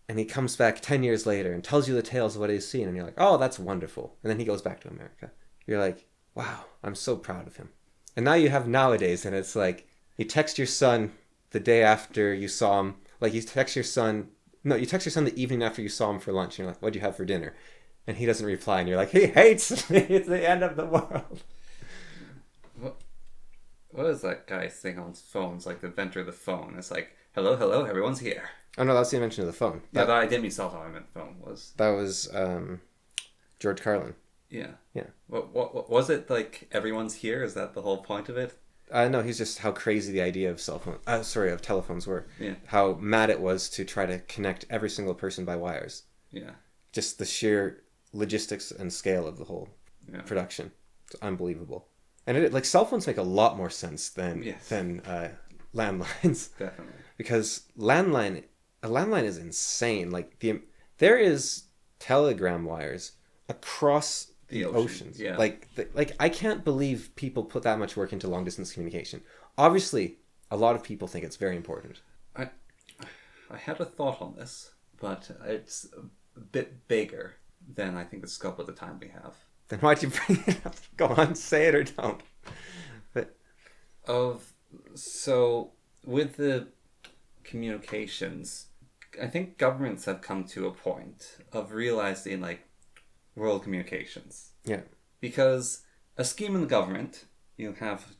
And he comes back 10 years later and tells you the tales of what he's seen. And you're like, oh, that's wonderful. And then he goes back to America. You're like, wow, I'm so proud of him. And now you have nowadays, and it's like, you text your son the day after you saw him. Like, you text your son the evening after you saw him for lunch. And you're like, what'd you have for dinner? And he doesn't reply. And you're like, he hates me. It's the end of the world. What is that guy's thing on phones? Like, the inventor of the phone. It's like, hello, everyone's here. Oh, no, that's the invention of the phone. I didn't mean cell phone. I meant phone was. That was George Carlin. Yeah. Yeah. What was it like? Everyone's here. Is that the whole point of it? No, he's just how crazy the idea of of telephones were. Yeah. How mad it was to try to connect every single person by wires. Yeah. Just the sheer logistics and scale of the whole production. It's unbelievable. And cell phones make a lot more sense than landlines. Definitely. Because a landline is insane. Like there is telegram wires across The oceans. Yeah. Like I can't believe people put that much work into long distance communication. Obviously, a lot of people think it's very important. I had a thought on this, but it's a bit bigger than I think the scope of the time we have. Then why'd you bring it up? Go on, say it or don't. But So with the communications, I think governments have come to a point of realizing like world communications. yeah, Because a scheme in the government, you have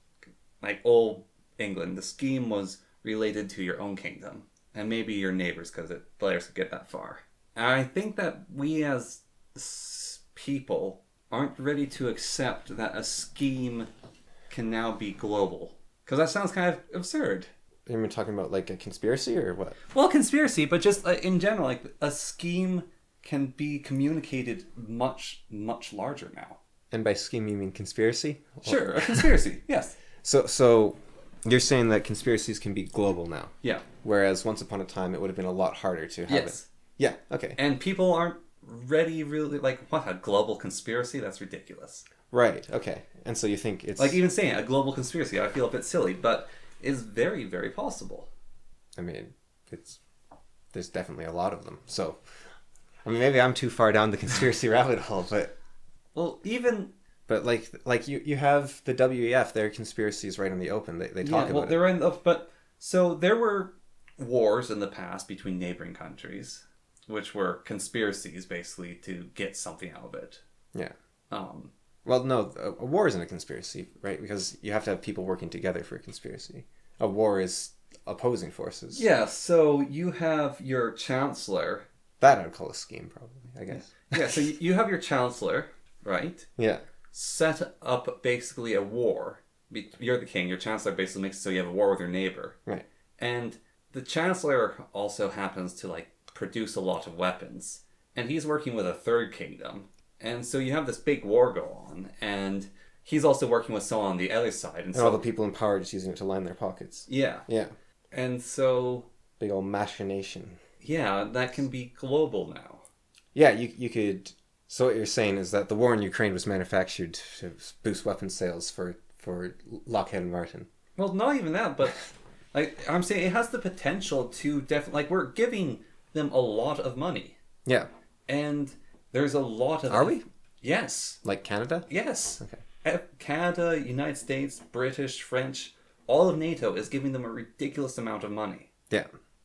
like old England, the scheme was related to your own kingdom and maybe your neighbors because players could get that far. And I think that we as people aren't ready to accept that a scheme can now be global. Because that sounds kind of absurd. Are you talking about like a conspiracy or what? Well, conspiracy, but just in general, like a scheme can be communicated much, much larger now. And by scheme you mean conspiracy? Sure, a conspiracy, yes. So you're saying that conspiracies can be global now? Yeah. Whereas once upon a time it would have been a lot harder to have it. Yeah, okay. And people aren't ready really, like, what, a global conspiracy? That's ridiculous. Right, okay. And so you think it's... Like, even saying a global conspiracy, I feel a bit silly, but is very, very possible. I mean, there's definitely a lot of them. So, I mean, maybe I'm too far down the conspiracy rabbit hole, but... Well, even... But like you have the WEF, their conspiracies right in the open. They talk about they're in the... But, so there were wars in the past between neighboring countries, which were conspiracies, basically, to get something out of it. Yeah. Well, no, a war isn't a conspiracy, right? Because you have to have people working together for a conspiracy. A war is opposing forces. Yeah, so you have your chancellor. That I'd call a scheme, probably, I guess. Yeah, so you have your chancellor, right? Yeah. Set up basically a war. You're the king. Your chancellor basically makes it so you have a war with your neighbor. Right. And the chancellor also happens to like produce a lot of weapons. And he's working with a third kingdom. And so you have this big war go on. And he's also working with someone on the other side. And so, all the people in power just using it to line their pockets. Yeah. Yeah. And so... Big old machination. Yeah, that can be global now. Yeah, you could... So what you're saying is that the war in Ukraine was manufactured to boost weapons sales for Lockheed Martin. Well, not even that, but like I'm saying, it has the potential to definitely... Like, we're giving them a lot of money. Yeah. And there's a lot of... Are we? Yes. Like Canada? Yes. Okay. Canada, United States, British, French, all of NATO is giving them a ridiculous amount of money. Yeah.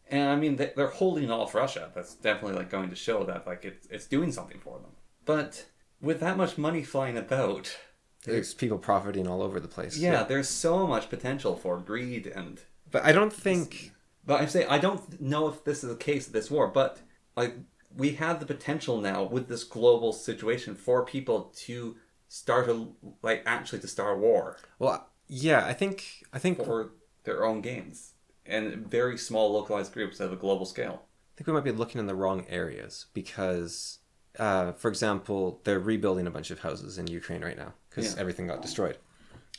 And I mean, they're holding off Russia. That's definitely like going to show that like it's doing something for them. But with that much money flying about... There's people profiting all over the place. Yeah, there's so much potential for greed and... But I don't think... But I'm saying, I don't know if this is the case of this war, but like we have the potential now with this global situation for people to start to start a war. Well, yeah, I think for their own games and very small localized groups at a global scale. I think we might be looking in the wrong areas because, for example, they're rebuilding a bunch of houses in Ukraine right now because everything got destroyed.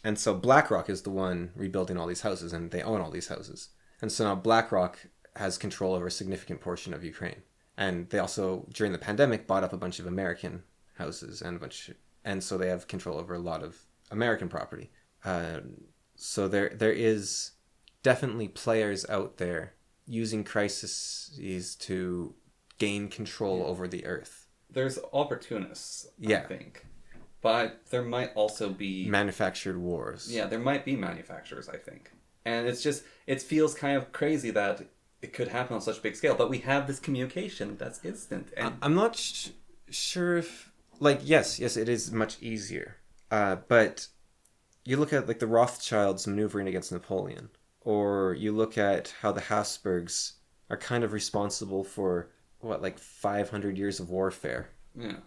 And so BlackRock is the one rebuilding all these houses and they own all these houses. And so now BlackRock has control over a significant portion of Ukraine. And they also, during the pandemic, bought up a bunch of American houses and so they have control over a lot of American property. So there is definitely players out there using crises to gain control over the earth. There's opportunists, I think. But there might also be... manufactured wars. Yeah, there might be manufacturers, I think. And it's just, it feels kind of crazy that it could happen on such a big scale. But we have this communication that's instant. And I'm not sure if... Like, yes, it is much easier. But you look at like the Rothschilds maneuvering against Napoleon. Or you look at how the Habsburgs are kind of responsible for, 500 years of warfare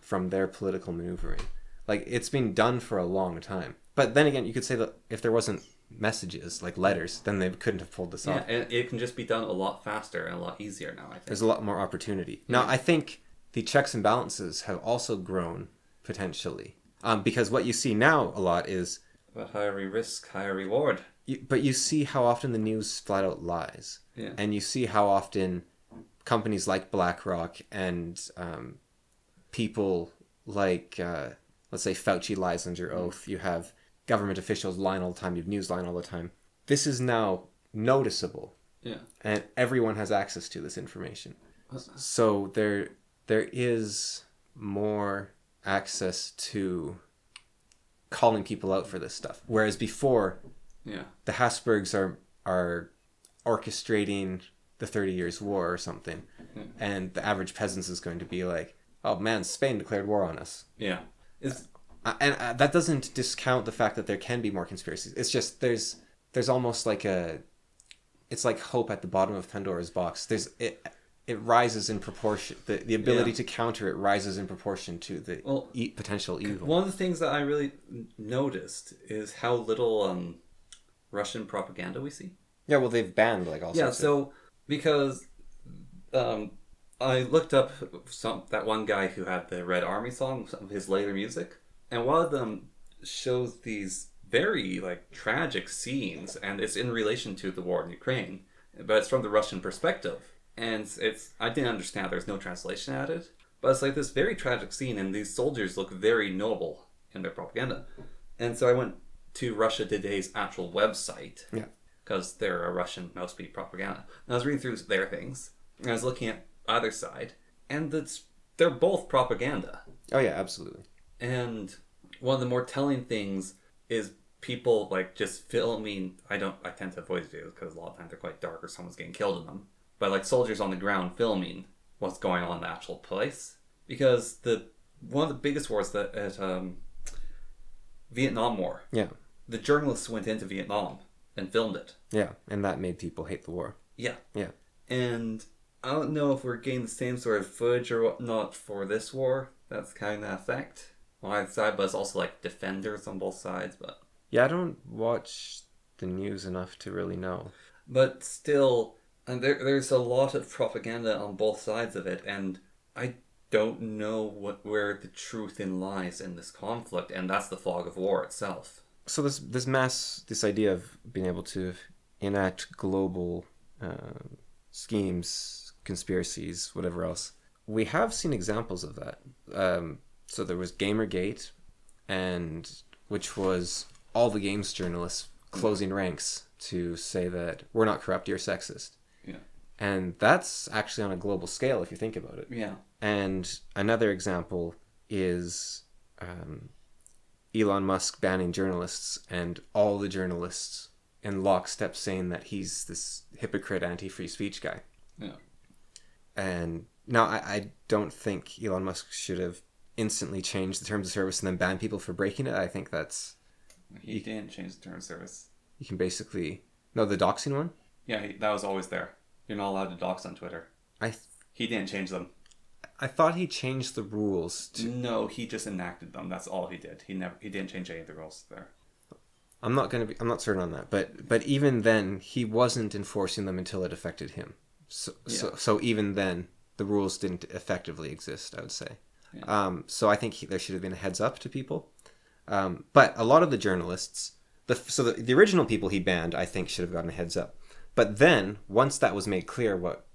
from their political maneuvering. Like, it's been done for a long time. But then again, you could say that if there wasn't messages, like letters, then they couldn't have pulled this off. Yeah, and it can just be done a lot faster and a lot easier now, I think. There's a lot more opportunity. Now, I think the checks and balances have also grown, potentially. Because what you see now a lot is... But higher risk, higher reward. But you see how often the news flat out lies. Yeah. And you see how often companies like BlackRock and people like let's say Fauci lies under oath. You have government officials lying all the time. You have news lying all the time. This is now noticeable. Yeah. And everyone has access to this information. So there is more access to calling people out for this stuff. Whereas before, the Habsburgs are orchestrating the 30 Years' War or something. And the average peasant is going to be like, oh man, Spain declared war on us. Yeah. And that doesn't discount the fact that there can be more conspiracies. It's just there's almost like it's like hope at the bottom of Pandora's box. It rises in proportion. The ability to counter it rises in proportion to the potential evil. One of the things that I really noticed is how little Russian propaganda we see. Yeah, well, they've banned like all sorts so because I looked up that one guy who had the Red Army song, some of his later music, and one of them shows these very like tragic scenes, and it's in relation to the war in Ukraine, but it's from the Russian perspective, and I didn't understand. There's no translation at it, but it's like this very tragic scene, and these soldiers look very noble in their propaganda, and so I went to Russia Today's actual website, because they're a Russian mouthpiece propaganda, and I was reading through their things, and I was looking at either side, and they're both propaganda. Oh yeah, absolutely. And one of the more telling things is people like just filming. I tend to avoid videos because a lot of times they're quite dark or someone's getting killed in them. But like soldiers on the ground filming what's going on in the actual place, because one of the biggest wars at Vietnam War. Yeah. The journalists went into Vietnam and filmed it. Yeah, and that made people hate the war. Yeah. Yeah. And I don't know if we're getting the same sort of footage or whatnot for this war. That's kind of effect on either side, but it's also like defenders on both sides. But yeah, I don't watch the news enough to really know. But still, and there's a lot of propaganda on both sides of it, and I don't know where the truth lies in this conflict, and that's the fog of war itself. So this idea of being able to enact global schemes, conspiracies, whatever else, we have seen examples of that. So there was Gamergate, which was all the games journalists closing ranks to say that we're not corrupt, you're sexist. Yeah. And that's actually on a global scale if you think about it. Yeah. And another example is Elon Musk banning journalists, and all the journalists in lockstep saying that he's this hypocrite anti-free speech guy. Yeah. And now I don't think Elon Musk should have instantly changed the terms of service and then ban people for breaking it. I think that's... He didn't change the terms of service. You can basically... No, the doxing one? Yeah, that was always there. You're not allowed to dox on Twitter. He didn't change them. I thought he changed the rules to... No, he just enacted them. That's all he did. He didn't change any of the rules there. I'm not certain on that, but even then he wasn't enforcing them until it affected him. So even then the rules didn't effectively exist, I would say. Yeah. So I think there should have been a heads up to people. But a lot of the journalists, the original people he banned, I think should have gotten a heads up. But then once that was made clear what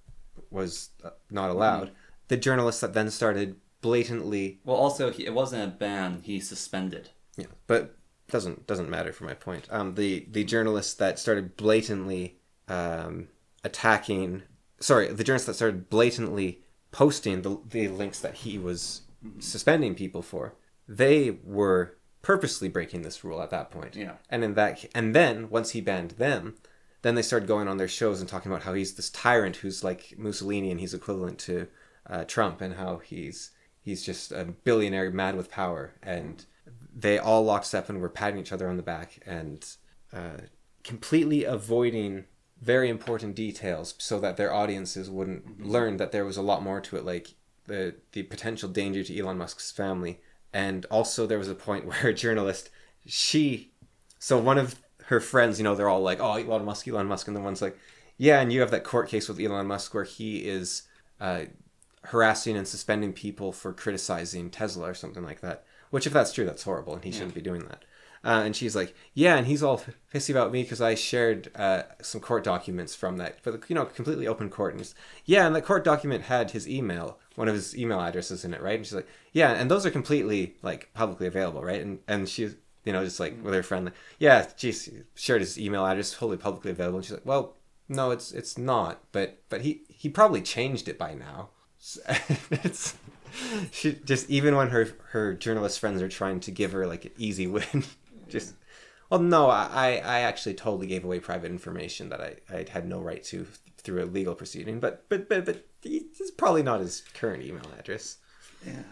was not allowed, the journalists that then started blatantly... Well, also, it wasn't a ban, he suspended. Yeah, but doesn't matter for my point. The journalists that started blatantly attacking... Sorry, the journalists that started blatantly posting the links that he was suspending people for, they were purposely breaking this rule at that point. Yeah. And then, once he banned them, then they started going on their shows and talking about how he's this tyrant who's like Mussolini and he's equivalent to Trump, and how he's just a billionaire mad with power, and they all locked up and were patting each other on the back and completely avoiding very important details so that their audiences wouldn't learn that there was a lot more to it, like the potential danger to Elon Musk's family. And also there was a point where a journalist, so one of her friends, they're all like, oh, Elon Musk, and the one's like, yeah, and you have that court case with Elon Musk where he is harassing and suspending people for criticizing Tesla or something like that. Which, if that's true, that's horrible, and he shouldn't be doing that. And she's like, yeah, and he's all pissy about me because I shared some court documents from that, for the completely open court. And yeah, and the court document had his email, one of his email addresses in it, right? And she's like, yeah, and those are completely like publicly available, right? And she's just like with her friend, like, yeah, she's shared his email address, totally publicly available. And she's like, well, no, it's not, but he probably changed it by now. It's she just, even when her journalist friends are trying to give her like an easy win. Just, well, no, I actually totally gave away private information that I had no right to through a legal proceeding, but it's probably not his current email address. Yeah.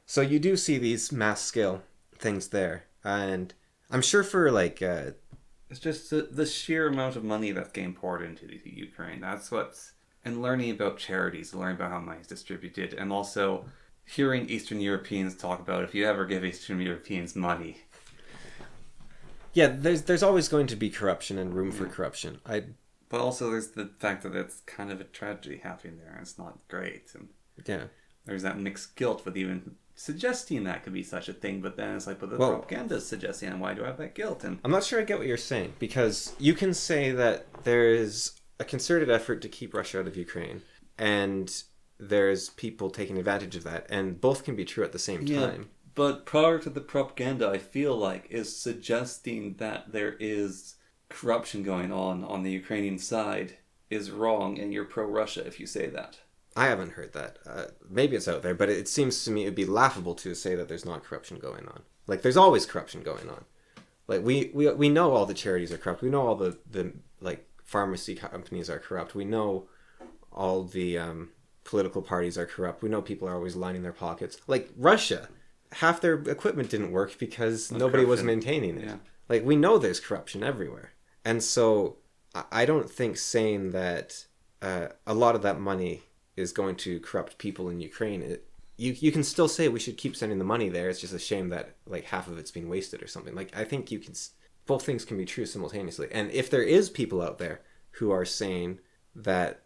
So you do see these mass scale things there, and I'm sure for like it's just the sheer amount of money that's getting poured into the Ukraine. That's what's, and learning about charities, learning about how money is distributed, and also hearing Eastern Europeans talk about if you ever give Eastern Europeans money. Yeah, there's always going to be corruption and room for corruption. But also there's the fact that it's kind of a tragedy happening there, and it's not great. And yeah, there's that mixed guilt with even suggesting that could be such a thing, but then it's like, but the propaganda is suggesting, and why do I have that guilt? And I'm not sure I get what you're saying, because you can say that there's a concerted effort to keep Russia out of Ukraine, and there's people taking advantage of that, and both can be true at the same time. But part of the propaganda, I feel like, is suggesting that there is corruption going on the Ukrainian side is wrong, and you're pro-Russia if you say that. I haven't heard that. Maybe it's out there, but it seems to me it'd be laughable to say that there's not corruption going on. Like, there's always corruption going on. Like, we know all the charities are corrupt. We know all the like pharmacy companies are corrupt. We know all the political parties are corrupt. We know people are always lining their pockets. Like Russia, half their equipment didn't work because nobody was maintaining it. Yeah. Like, we know there's corruption everywhere. And so I don't think saying that a lot of that money is going to corrupt people in Ukraine. You can still say we should keep sending the money there. It's just a shame that like half of it's being wasted or something. Like, I think you can, both things can be true simultaneously. And if there is people out there who are saying that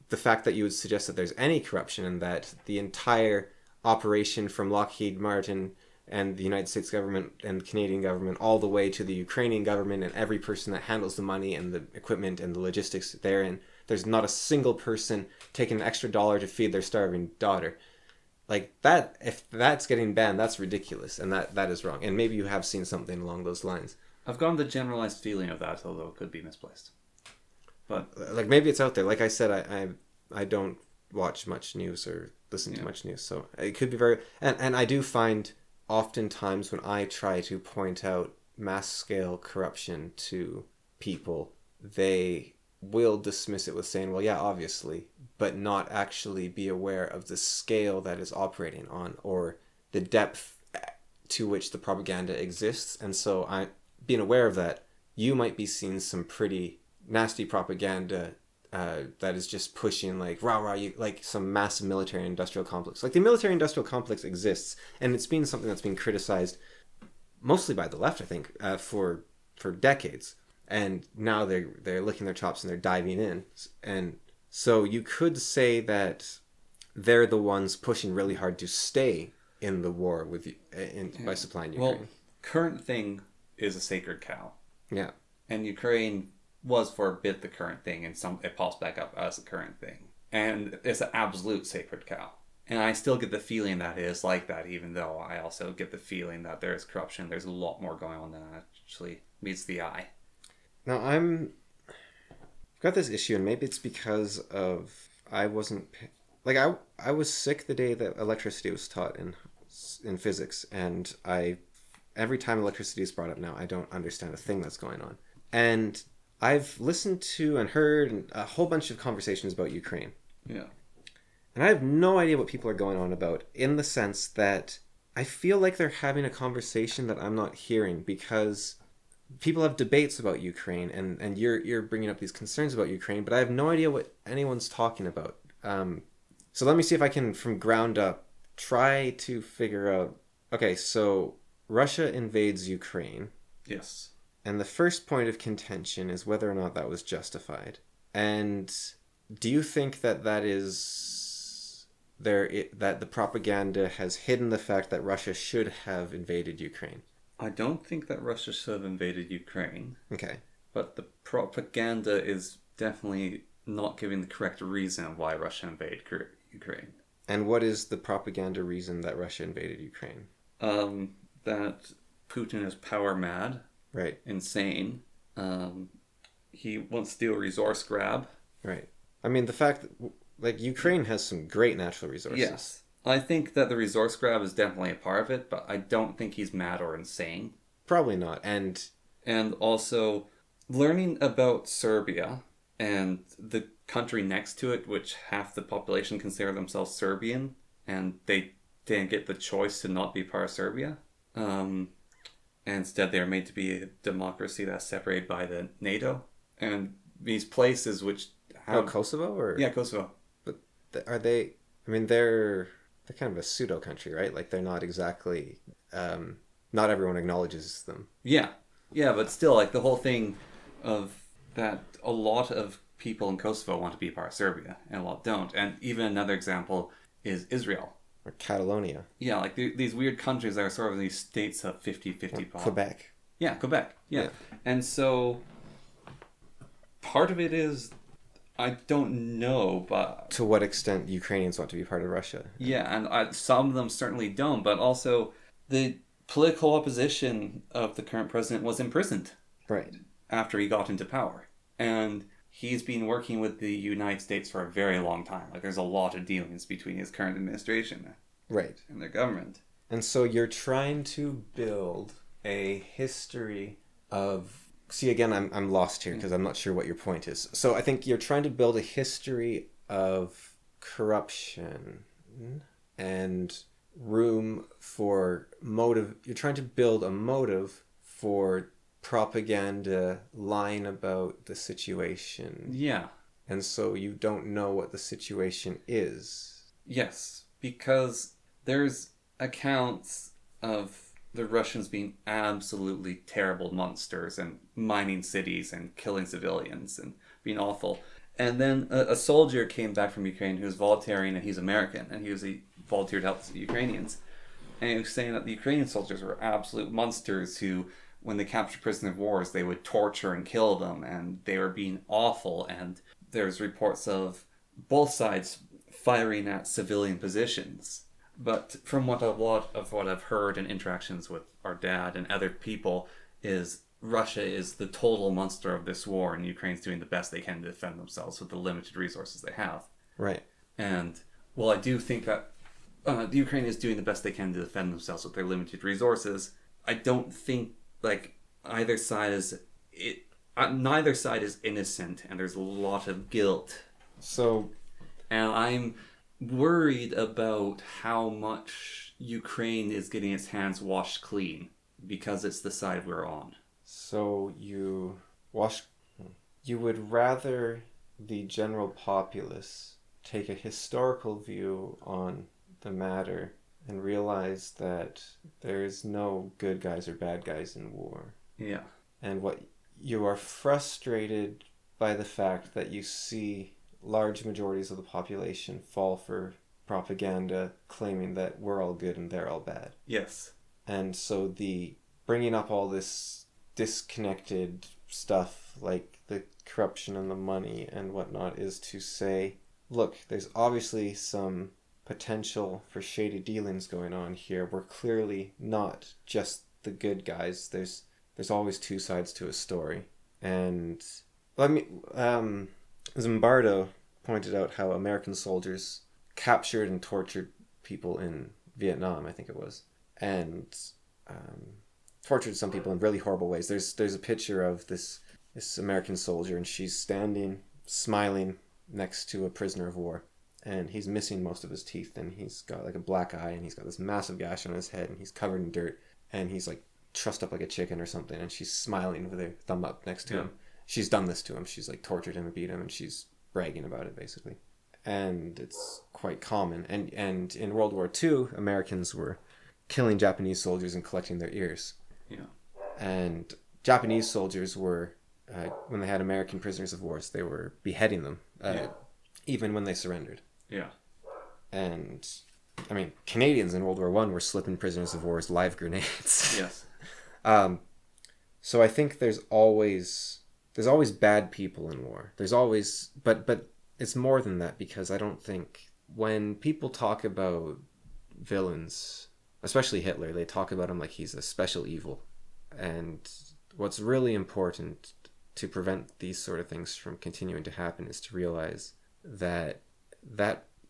the fact that you would suggest that there's any corruption and that the entire operation from Lockheed Martin and the United States government and the Canadian government all the way to the Ukrainian government and every person that handles the money and the equipment and the logistics therein, there's not a single person taking an extra dollar to feed their starving daughter. Like, that, if that's getting banned, that's ridiculous, and that is wrong. And maybe you have seen something along those lines. I've gotten the generalized feeling of that, although it could be misplaced. But like, maybe it's out there. Like I said, I don't watch much news or listen to much news, so it could be very... And I do find oftentimes when I try to point out mass-scale corruption to people, they will dismiss it with saying, well, yeah, obviously, but not actually be aware of the scale that is operating on or the depth to which the propaganda exists. And so being aware of that, you might be seeing some pretty nasty propaganda that is just pushing like like some massive military industrial complex. Like, the military industrial complex exists, and it's been something that's been criticized mostly by the left, I think, for decades. And now they're licking their chops and they're diving in. And so you could say that they're the ones pushing really hard to stay in the war by supplying Ukraine. Well, current thing is a sacred cow. Yeah. And Ukraine was for a bit the current thing, and it pops back up as the current thing. And it's an absolute sacred cow. And I still get the feeling that it is like that, even though I also get the feeling that there's corruption. There's a lot more going on than actually meets the eye. Now, I've got this issue, and maybe it's because of I was sick the day that electricity was taught in physics, and every time electricity is brought up now, I don't understand a thing that's going on. And I've listened to and heard a whole bunch of conversations about Ukraine. Yeah. And I have no idea what people are going on about, in the sense that I feel like they're having a conversation that I'm not hearing, because people have debates about Ukraine, and you're bringing up these concerns about Ukraine, but I have no idea what anyone's talking about. So let me see if I can, from ground up, try to figure out... Okay, so Russia invades Ukraine. Yes. And the first point of contention is whether or not that was justified. And do you think that that the propaganda has hidden the fact that Russia should have invaded Ukraine? I don't think that Russia should have invaded Ukraine, Okay. but the propaganda is definitely not giving the correct reason why Russia invaded Ukraine. And what is the propaganda reason that Russia invaded Ukraine? That Putin is power mad, Right. insane. He wants to do a resource grab. Right. I mean, the fact that, like, Ukraine has some great natural resources. Yes. I think that the resource grab is definitely a part of it, but I don't think he's mad or insane. Probably not. And also, learning about Serbia and the country next to it, which half the population consider themselves Serbian, and they didn't get the choice to not be part of Serbia. And instead, they are made to be a democracy that's separated by the NATO. And these places which have... Kosovo? Or Yeah, Kosovo. But are they... I mean, they're kind of a pseudo-country, right? Like, they're not exactly... not everyone acknowledges them. Yeah. Yeah, but still, like, the whole thing of that a lot of people in Kosovo want to be part of Serbia, and a lot don't. And even another example is Israel. Or Catalonia. Yeah, like these weird countries that are sort of these states of 50-50 pop. Quebec. Yeah, Quebec. Yeah. And so part of it is, I don't know, but... To what extent Ukrainians want to be part of Russia. Yeah, and some of them certainly don't, but also the political opposition of the current president was imprisoned. Right. After he got into power. And he's been working with the United States for a very long time. Like, there's a lot of dealings between his current administration right. and their government. And so you're trying to build a history of... See, again, I'm lost here because I'm not sure what your point is. So I think you're trying to build a history of corruption and room for motive. You're trying to build a motive for propaganda lying about the situation. Yeah. And so you don't know what the situation is. Yes, because there's accounts of the Russians being absolutely terrible monsters and mining cities and killing civilians and being awful. And then a soldier came back from Ukraine who was volunteering, and he's American, and he volunteered to help the Ukrainians. And he was saying that the Ukrainian soldiers were absolute monsters who, when they captured prisoners of wars, they would torture and kill them, and they were being awful. And there's reports of both sides firing at civilian positions. But from what I've heard in interactions with our dad and other people, is Russia is the total monster of this war, and Ukraine's doing the best they can to defend themselves with the limited resources they have. Right. And while I do think that the Ukraine is doing the best they can to defend themselves with their limited resources, I don't think like neither side is innocent, and there's a lot of guilt. So, and I'm worried about how much Ukraine is getting its hands washed clean because it's the side we're on. So you would rather the general populace take a historical view on the matter and realize that there is no good guys or bad guys in war. Yeah. And what you are frustrated by the fact that you see large majorities of the population fall for propaganda claiming that we're all good and they're all bad. Yes. And so the bringing up all this disconnected stuff like the corruption and the money and whatnot is to say, look, there's obviously some potential for shady dealings going on here. We're clearly not just the good guys. There's always two sides to a story. And Zimbardo pointed out how American soldiers captured and tortured people in Vietnam, I think it was, and tortured some people in really horrible ways. There's a picture of this American soldier, and she's standing, smiling next to a prisoner of war, and he's missing most of his teeth, and he's got like a black eye, and he's got this massive gash on his head, and he's covered in dirt, and he's like trussed up like a chicken or something, and she's smiling with her thumb up next to him. She's done this to him. She's like tortured him and beat him, and she's bragging about it basically. And it's quite common. And in World War II, Americans were killing Japanese soldiers and collecting their ears. Yeah. And Japanese soldiers were, when they had American prisoners of war, they were beheading them, even when they surrendered. Yeah. And, I mean, Canadians in World War I were slipping prisoners of war's live grenades. Yes. Um, so I think there's always bad people in war. There's always, but it's more than that, because I don't think when people talk about villains, especially Hitler, they talk about him like he's a special evil. And what's really important to prevent these sort of things from continuing to happen is to realize that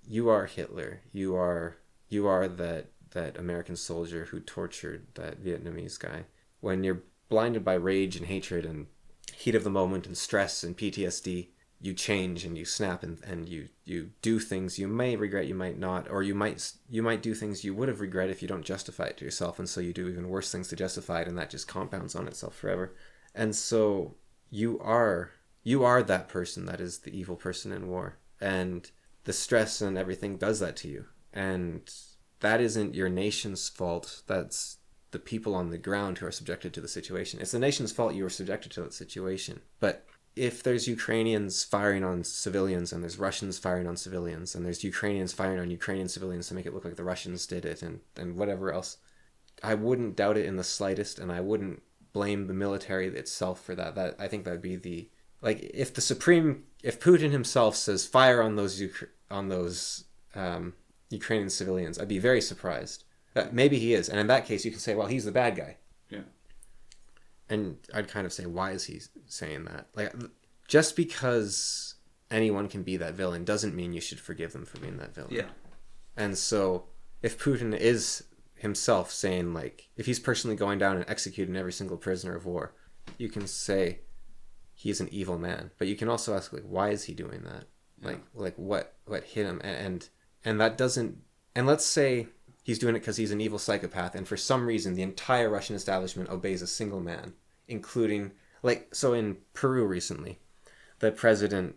you are Hitler. You are that American soldier who tortured that Vietnamese guy. When you're blinded by rage and hatred and heat of the moment and stress and PTSD, you change and you snap, and you do things you may regret, you might not, or you might do things you would have regret if you don't justify it to yourself, and so you do even worse things to justify it, and that just compounds on itself forever. And so you are that person that is the evil person in war, and the stress and everything does that to you. And that isn't your nation's fault. That's the people on the ground who are subjected to the situation. It's the nation's fault you were subjected to that situation. But if there's Ukrainians firing on civilians, and there's Russians firing on civilians, and there's Ukrainians firing on Ukrainian civilians to make it look like the Russians did it, and whatever else, I wouldn't doubt it in the slightest, and I wouldn't blame the military itself for that. I think that would be the, like, if Putin himself says fire on those Ukrainian civilians, I'd be very surprised. Maybe he is, and in that case, you can say, well, he's the bad guy. Yeah. And I'd kind of say, why is he saying that? Like, just because anyone can be that villain doesn't mean you should forgive them for being that villain. Yeah. And so, if Putin is himself saying, like, if he's personally going down and executing every single prisoner of war, you can say he's an evil man. But you can also ask, like, why is he doing that? Yeah. Like what hit him? And that doesn't... And let's say he's doing it because he's an evil psychopath, and for some reason the entire Russian establishment obeys a single man, including... Like, so in Peru recently, the president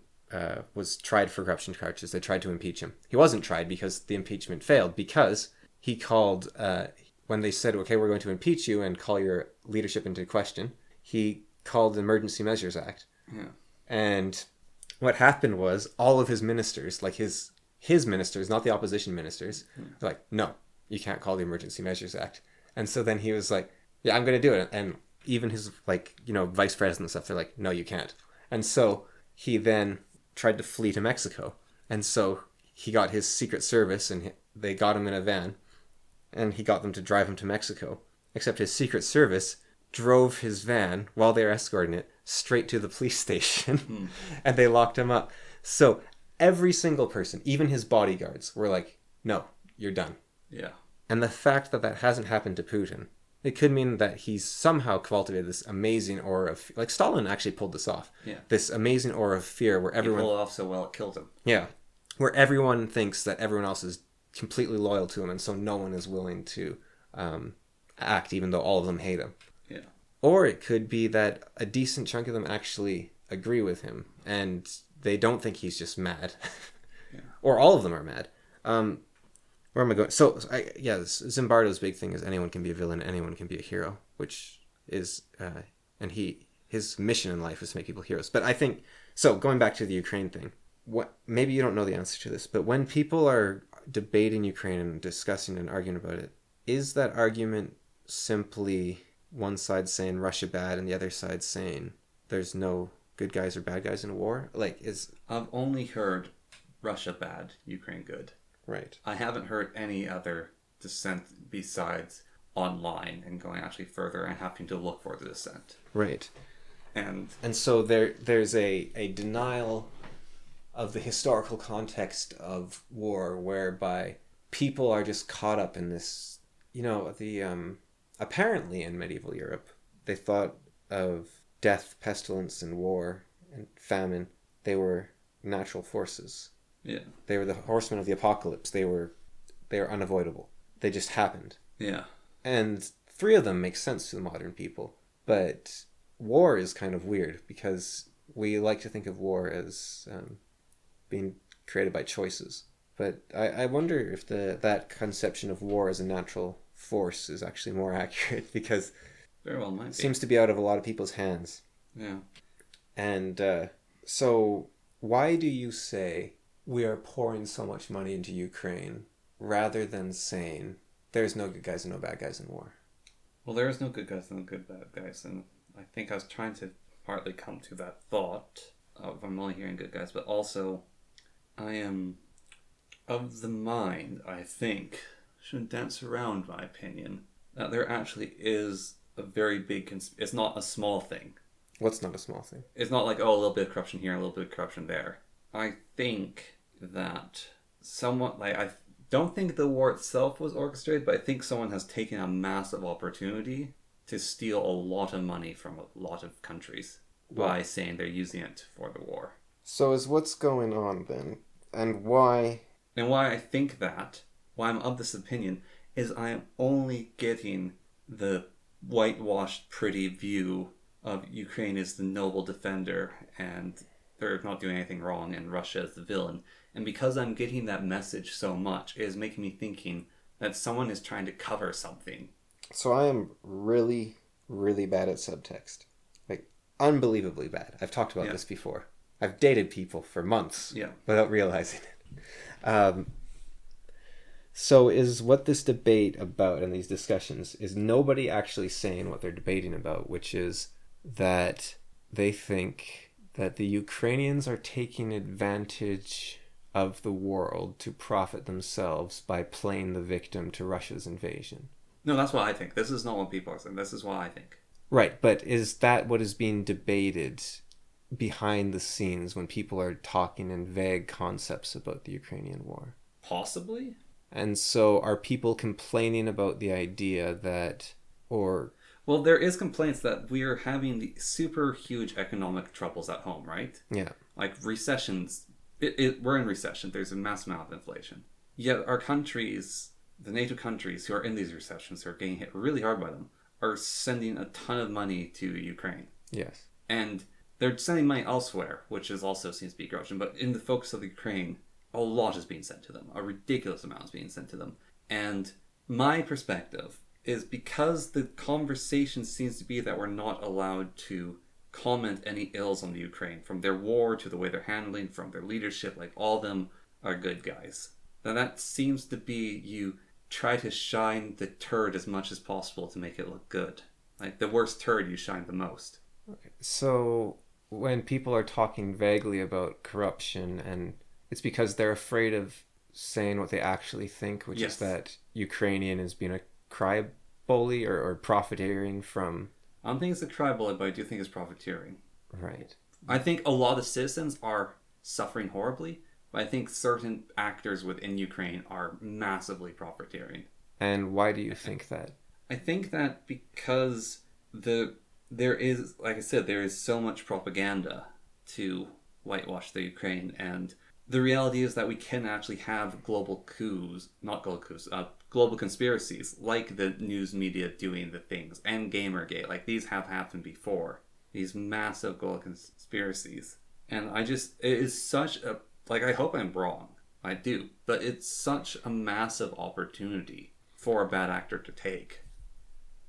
was tried for corruption charges. They tried to impeach him. He wasn't tried because the impeachment failed, because he called... when they said, okay, we're going to impeach you and call your leadership into question, he called the Emergency Measures Act. Yeah. And what happened was all of his ministers, like his ministers, not the opposition ministers, were like, no, you can't call the Emergency Measures Act. And so then he was like, yeah, I'm going to do it. And even his, like, vice president and stuff, they're like, no, you can't. And so he then tried to flee to Mexico. And so he got his Secret Service, and they got him in a van, and he got them to drive him to Mexico. Except his Secret Service drove his van, while they were escorting it, straight to the police station, and they locked him up. So every single person, even his bodyguards, were like, no, you're done. Yeah. And the fact that hasn't happened to Putin, it could mean that he's somehow cultivated this amazing aura of... Like, Stalin actually pulled this off. Yeah. This amazing aura of fear where everyone... He pulled it off so well it killed him. Yeah. Where everyone thinks that everyone else is completely loyal to him, and so no one is willing to act, even though all of them hate him. Yeah. Or it could be that a decent chunk of them actually agree with him, and they don't think he's just mad. Yeah. Or all of them are mad. Where am I going? So, Zimbardo's big thing is anyone can be a villain, anyone can be a hero, which is, and his mission in life is to make people heroes. But I think, so going back to the Ukraine thing, maybe you don't know the answer to this, but when people are debating Ukraine and discussing and arguing about it, is that argument simply one side saying Russia bad and the other side saying there's no good guys or bad guys in a war? I've only heard Russia bad, Ukraine good. Right. I haven't heard any other dissent besides online and going actually further and having to look for the dissent. Right. And so there's a denial of the historical context of war, whereby people are just caught up in this, apparently in medieval Europe, they thought of death, pestilence, and war and famine. They were natural forces. Yeah. They were the horsemen of the apocalypse. They were unavoidable. They just happened. Yeah. And 3 of them make sense to the modern people. But war is kind of weird, because we like to think of war as being created by choices. But I wonder if that conception of war as a natural force is actually more accurate, because very well might be. It seems to be out of a lot of people's hands. Yeah. And so why do you say we are pouring so much money into Ukraine rather than saying there's no good guys and no bad guys in war? Well, there is no good guys and no good bad guys, and I think I was trying to partly come to that thought of I'm only hearing good guys, but also I am of the mind, I think, shouldn't dance around my opinion, that there actually is a very big, it's not a small thing. What's not a small thing? It's not like, oh, a little bit of corruption here, a little bit of corruption there. I think that somewhat, like, I don't think the war itself was orchestrated, but I think someone has taken a massive opportunity to steal a lot of money from a lot of countries by saying they're using it for the war. So is what's going on then? And why? And why I think that, why I'm of this opinion, is I am only getting the whitewashed, pretty view of Ukraine as the noble defender and they're not doing anything wrong and Russia is the villain. And because I'm getting that message so much, it is making me thinking that someone is trying to cover something. So I am really, really bad at subtext. Like, unbelievably bad. I've talked about this before. I've dated people for months without realizing it. So is what this debate about and these discussions is nobody actually saying what they're debating about, which is that they think that the Ukrainians are taking advantage of the world to profit themselves by playing the victim to Russia's invasion. No, that's what I think. This is not what people are saying. This is what I think. Right, but is that what is being debated behind the scenes when people are talking in vague concepts about the Ukrainian war? Possibly. And so are people complaining about the idea that, or... Well, there is complaints that we are having the super huge economic troubles at home, right? Yeah. Like recessions. We're in recession. There's a mass amount of inflation. Yet our countries, the NATO countries who are in these recessions, who are getting hit really hard by them, are sending a ton of money to Ukraine. Yes. And they're sending money elsewhere, which is also seems to be corruption. But in the focus of Ukraine, a lot is being sent to them. A ridiculous amount is being sent to them. And my perspective is because the conversation seems to be that we're not allowed to comment any ills on the Ukraine, from their war to the way they're handling, from their leadership, like all of them are good guys. Now that seems to be you try to shine the turd as much as possible to make it look good. Like the worst turd you shine the most. Okay. So when people are talking vaguely about corruption, and it's because they're afraid of saying what they actually think, which is that Ukrainian is being a cry bully or profiteering from... I don't think it's a cry bully, but I do think it's profiteering. Right. I think a lot of citizens are suffering horribly, but I think certain actors within Ukraine are massively profiteering. And why do you think that? I think that because there is, like I said, there is so much propaganda to whitewash the Ukraine, and the reality is that we can actually have global coups, not global coups, global conspiracies, like the news media doing the things, and Gamergate, like these have happened before. These massive global conspiracies. And it is such a, like I hope I'm wrong, I do, but it's such a massive opportunity for a bad actor to take.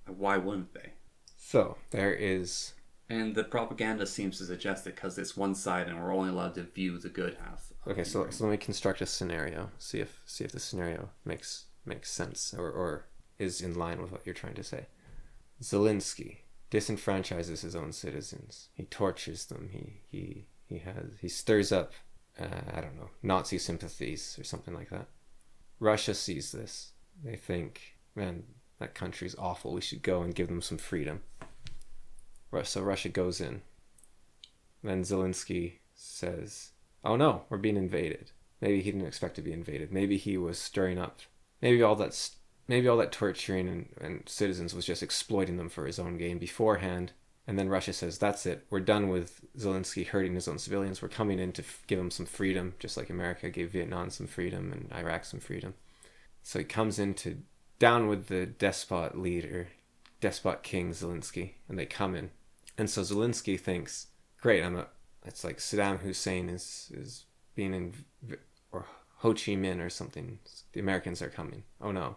Why wouldn't they? So, there is... And the propaganda seems to suggest it because it's one side and we're only allowed to view the good half. Okay, so let me construct a scenario. See if the scenario makes sense or is in line with what you're trying to say. Zelensky disenfranchises his own citizens. He tortures them. He stirs up I don't know, Nazi sympathies or something like that. Russia sees this. They think, man, that country's awful. We should go and give them some freedom. So Russia goes in. Then Zelensky says, oh no, we're being invaded. Maybe he didn't expect to be invaded. Maybe he was stirring up. Maybe all that torturing and citizens was just exploiting them for his own gain beforehand. And then Russia says, that's it. We're done with Zelensky hurting his own civilians. We're coming in to give him some freedom, just like America gave Vietnam some freedom and Iraq some freedom. So he comes in to down with the despot king Zelensky, and they come in. And so Zelensky thinks, great, it's like Saddam Hussein is being in, or Ho Chi Minh or something. The Americans are coming. Oh no.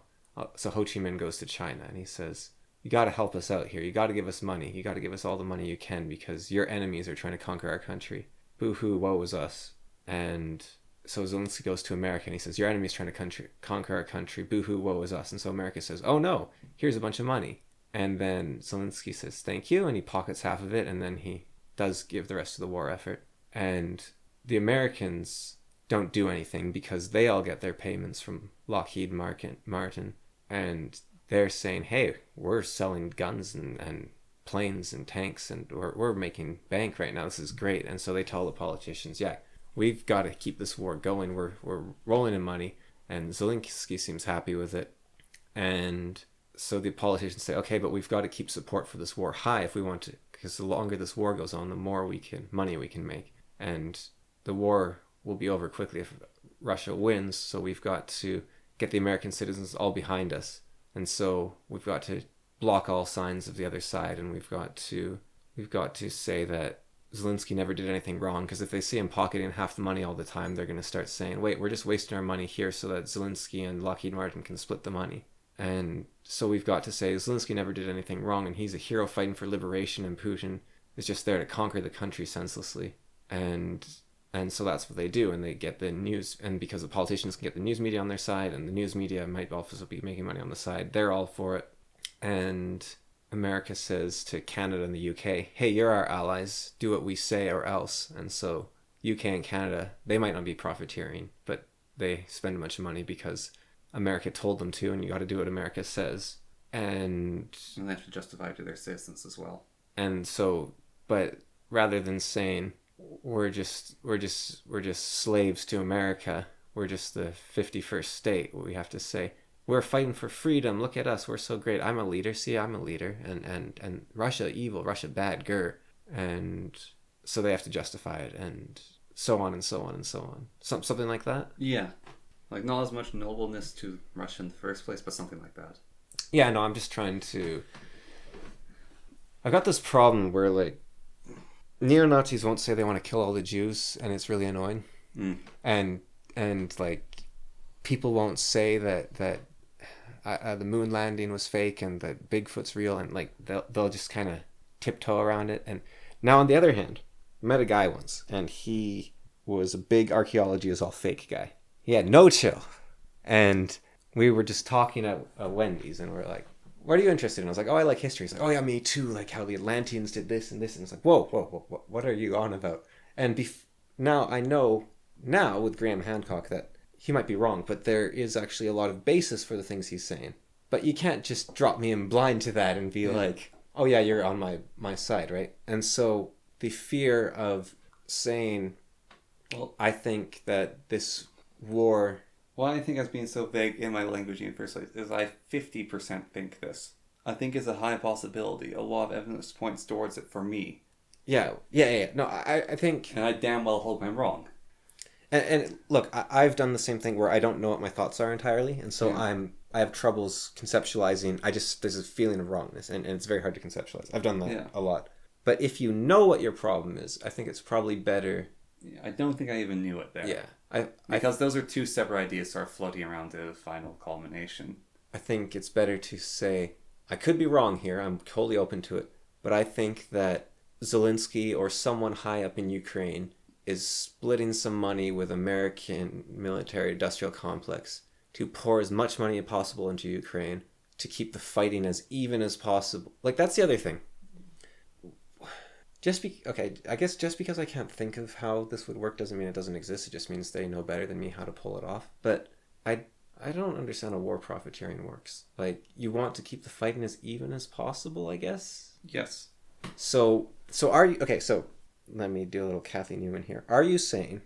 So Ho Chi Minh goes to China and he says, you got to help us out here. You got to give us money. You got to give us all the money you can because your enemies are trying to conquer our country. Boo-hoo, woe is us. And so Zelensky goes to America and he says, your enemy's trying to conquer our country. Boo-hoo, woe is us. And so America says, oh no, here's a bunch of money. And then Zelensky says thank you, and he pockets half of it, and then he does give the rest of the war effort. And the Americans don't do anything because they all get their payments from Lockheed Martin, and they're saying, hey, we're selling guns and planes and tanks, and we're making bank right now. This is great. And so they tell the politicians, yeah, we've got to keep this war going. We're rolling in money. And Zelensky seems happy with it. And so the politicians say, okay, but we've got to keep support for this war high if we want to, because the longer this war goes on, the more money we can make. And the war will be over quickly if Russia wins. So we've got to get the American citizens all behind us. And so we've got to block all signs of the other side, and we've got to say that Zelensky never did anything wrong, because if they see him pocketing half the money all the time, they're going to start saying, wait, we're just wasting our money here so that Zelensky and Lockheed Martin can split the money. And so we've got to say Zelensky never did anything wrong, and he's a hero fighting for liberation, and Putin is just there to conquer the country senselessly. And so that's what they do, and they get the news, and because the politicians can get the news media on their side, and the news media might also be making money on the side, they're all for it. And America says to Canada and the UK, hey, you're our allies, do what we say or else. And so UK and Canada, they might not be profiteering, but they spend a bunch of money because America told them to, and you got to do what America says. And they have to justify it to their citizens as well. And so, but rather than saying we're just slaves to America, we're just the 51st state, we have to say we're fighting for freedom. Look at us, we're so great. I'm a leader. See, I'm a leader. And Russia evil, Russia bad, grr. And so they have to justify it, and so on and so on and so on. Something like that. Yeah. Like, not as much nobleness to Russia in the first place, but something like that. Yeah, no, I'm just trying to... I've got this problem where, like, neo-Nazis won't say they want to kill all the Jews, and it's really annoying. And like, people won't say that the moon landing was fake and that Bigfoot's real, and, like, they'll just kind of tiptoe around it. And now, on the other hand, I met a guy once, and he was a big archaeology is all fake guy. He had no chill. And we were just talking at Wendy's, and we're like, what are you interested in? I was like, oh, I like history. He's like, oh yeah, me too. Like how the Atlanteans did this and this. And it's like, whoa, what are you on about? And now I know now with Graham Hancock that he might be wrong, but there is actually a lot of basis for the things he's saying. But you can't just drop me in blind to that and be like, oh yeah, you're on my side, right? And so the fear of saying, well, I think that this war... Why I think I was being so vague in my language in the first place is I 50% think this. I think it's a high possibility. A lot of evidence points towards it for me. Yeah. No, I think... And I damn well hope I'm wrong. And look, I've done the same thing where I don't know what my thoughts are entirely, and so I have troubles conceptualizing. There's a feeling of wrongness, and it's very hard to conceptualize. I've done that a lot. But if you know what your problem is, I think it's probably better... Yeah, I don't think I even knew it there. Yeah. Because those are two separate ideas sort of floating around the final culmination. I think it's better to say, I could be wrong here, I'm totally open to it, but I think that Zelensky or someone high up in Ukraine is splitting some money with American military industrial complex to pour as much money as possible into Ukraine to keep the fighting as even as possible. Like, that's the other thing. I guess just because I can't think of how this would work doesn't mean it doesn't exist. It just means they know better than me how to pull it off. But I don't understand how war profiteering works. Like, you want to keep the fighting as even as possible, I guess? Yes. So are you... Okay, so let me do a little Kathy Newman here. Are you saying...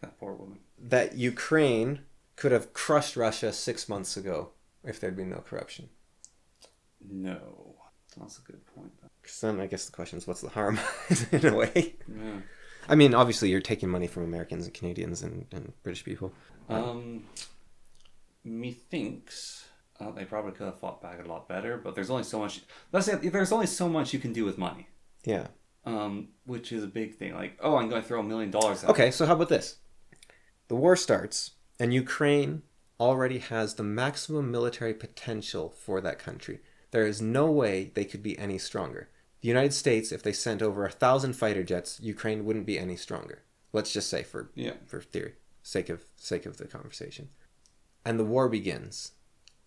That poor woman. That Ukraine could have crushed Russia 6 months ago if there'd been no corruption? No. That's a good point, though. Because then I guess the question is, what's the harm, in a way? Yeah. I mean, obviously, you're taking money from Americans and Canadians and British people. Methinks they probably could have fought back a lot better, but there's only so much... Let's say there's only so much you can do with money. Yeah. Which is a big thing. Like, oh, I'm going to throw $1 million at Okay, so how about this? The war starts, and Ukraine already has the maximum military potential for that country. There is no way they could be any stronger. The United States, if they sent over 1,000 fighter jets, Ukraine wouldn't be any stronger. Let's just say for theory, sake of the conversation. And the war begins.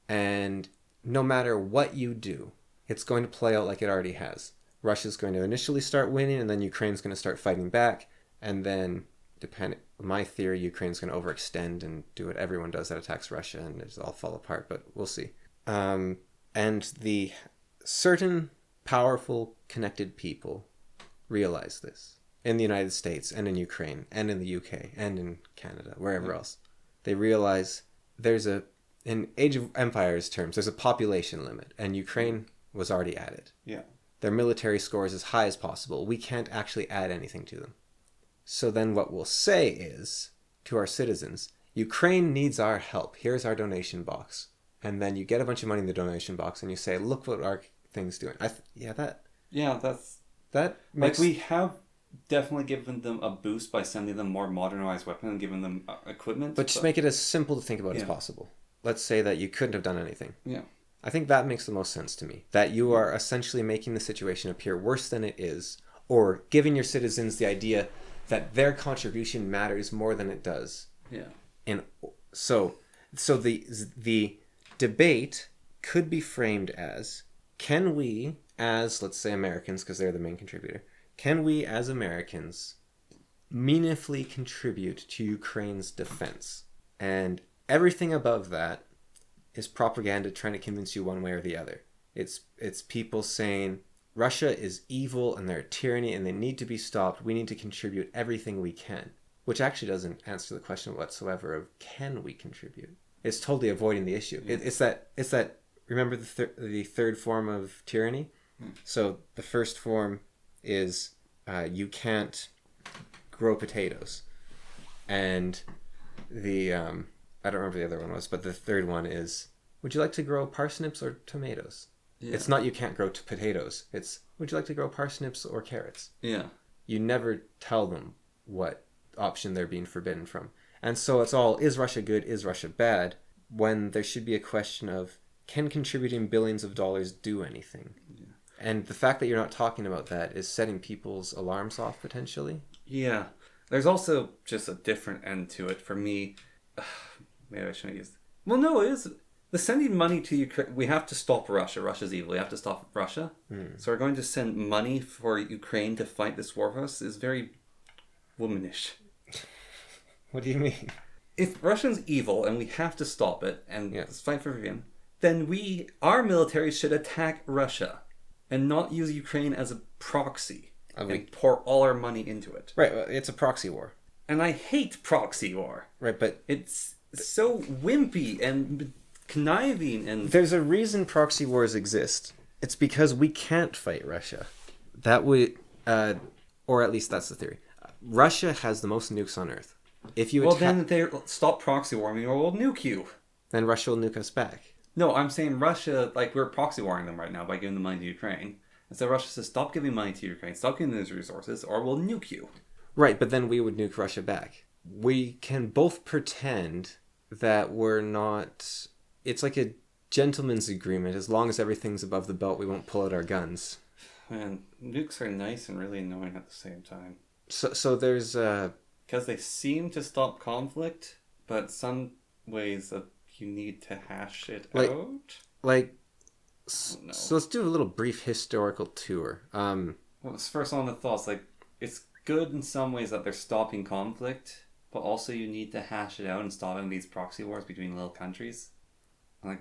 And no matter what you do, it's going to play out like it already has. Russia's going to initially start winning, and then Ukraine's going to start fighting back, and then, my theory, Ukraine's going to overextend and do what everyone does that attacks Russia, and it'll all fall apart, but we'll see. And the certain powerful, connected people realize this in the United States and in Ukraine and in the UK and in Canada, wherever else. They realize there's in Age of Empires terms, there's a population limit, and Ukraine was already at it. Yeah. Their military score is as high as possible. We can't actually add anything to them. So then what we'll say is, to our citizens, Ukraine needs our help. Here's our donation box. And then you get a bunch of money in the donation box and you say, look what our thing's doing. That that's... That makes... Like, we have definitely given them a boost by sending them more modernized weapons and giving them equipment. But just make it as simple to think about as possible. Let's say that you couldn't have done anything. Yeah. I think that makes the most sense to me. That you are essentially making the situation appear worse than it is, or giving your citizens the idea that their contribution matters more than it does. Yeah. And so the debate could be framed as, can we, as, let's say, Americans, because they're the main contributor, can we, as Americans, meaningfully contribute to Ukraine's defense? And everything above that is propaganda trying to convince you one way or the other. It's people saying Russia is evil and they're a tyranny and they need to be stopped. We need to contribute everything we can, which actually doesn't answer the question whatsoever of can we contribute. It's totally avoiding the issue. Yeah. It's that remember the third form of tyranny? So the first form is you can't grow potatoes, and the I don't remember the other one was, but the third one is, would you like to grow parsnips or tomatoes? Yeah. It's not you can't grow potatoes. It's, would you like to grow parsnips or carrots? Yeah. You never tell them what option they're being forbidden from. And so it's all, is Russia good, is Russia bad, when there should be a question of, can contributing billions of dollars do anything? Yeah. And the fact that you're not talking about that is setting people's alarms off potentially. Yeah. There's also just a different end to it. For me, maybe I shouldn't use... Well, no, it is... The sending money to Ukraine... We have to stop Russia. Russia's evil. We have to stop Russia. So we're going to send money for Ukraine to fight this war for us is very womanish. What do you mean? If Russia's evil and we have to stop it and fight for Ukraine, then our military should attack Russia and not use Ukraine as a proxy and pour all our money into it. Right, it's a proxy war. And I hate proxy war. Right, but... It's so wimpy and conniving and... There's a reason proxy wars exist. It's because we can't fight Russia. That would... or at least that's the theory. Russia has the most nukes on Earth. If you then they stop proxy warring or we'll nuke you. Then Russia will nuke us back. No, I'm saying Russia, like, we're proxy warring them right now by giving the money to Ukraine. And so Russia says, stop giving money to Ukraine, stop giving those resources, or we'll nuke you. Right, but then we would nuke Russia back. We can both pretend that we're not... It's like a gentleman's agreement. As long as everything's above the belt, we won't pull out our guns. Man, nukes are nice and really annoying at the same time. So there's... Because they seem to stop conflict, but some ways that you need to hash it out. So let's do a little brief historical tour. Well, first on the thoughts, like, it's good in some ways that they're stopping conflict, but also you need to hash it out and stopping these proxy wars between little countries. Like,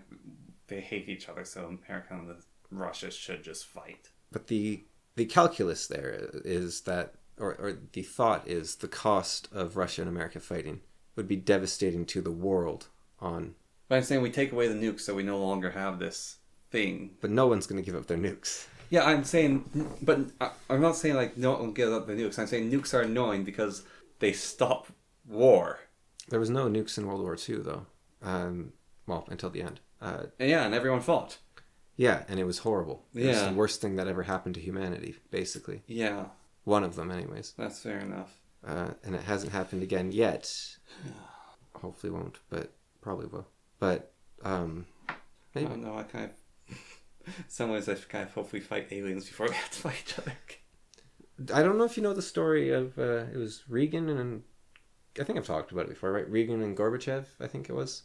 they hate each other, so America and Russia should just fight. But the calculus there is that, or the thought is, the cost of Russia and America fighting would be devastating to the world on... But I'm saying we take away the nukes so we no longer have this thing. But no one's going to give up their nukes. Yeah, I'm saying... But I'm not saying, like, no one will give up their nukes. I'm saying nukes are annoying because they stop war. There was no nukes in World War II, though. Well, until the end. And everyone fought. Yeah, and it was horrible. Yeah. It was the worst thing that ever happened to humanity, basically. Yeah. One of them, anyways. That's fair enough. And it hasn't happened again yet. Hopefully won't, but probably will. But, maybe. Oh, no, I kind of... some ways I kind of hope we fight aliens before we have to fight each other. I don't know if you know the story of, it was Reagan and... I think I've talked about it before, right? Reagan and Gorbachev, I think it was.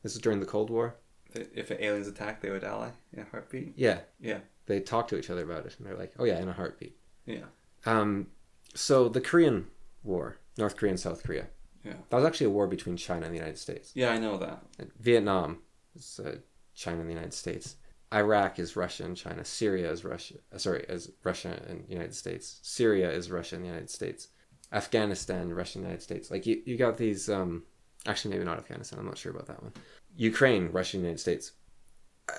This is during the Cold War. if aliens attack, they would ally in a heartbeat. Yeah. Yeah. They talk to each other about it, and they're like, oh yeah, in a heartbeat. Yeah. So the Korean War, North Korea and South Korea, Yeah. that was actually a war between China and the United States. Yeah, I know that. Vietnam is China and the United States. Iraq is Russia and China. Syria is Russia. Is Russia and United States. Syria is Russia and the United States. Afghanistan, Russia and the United States. Like you got these. Actually, maybe not Afghanistan. I'm not sure about that one. Ukraine, Russia, and the United States.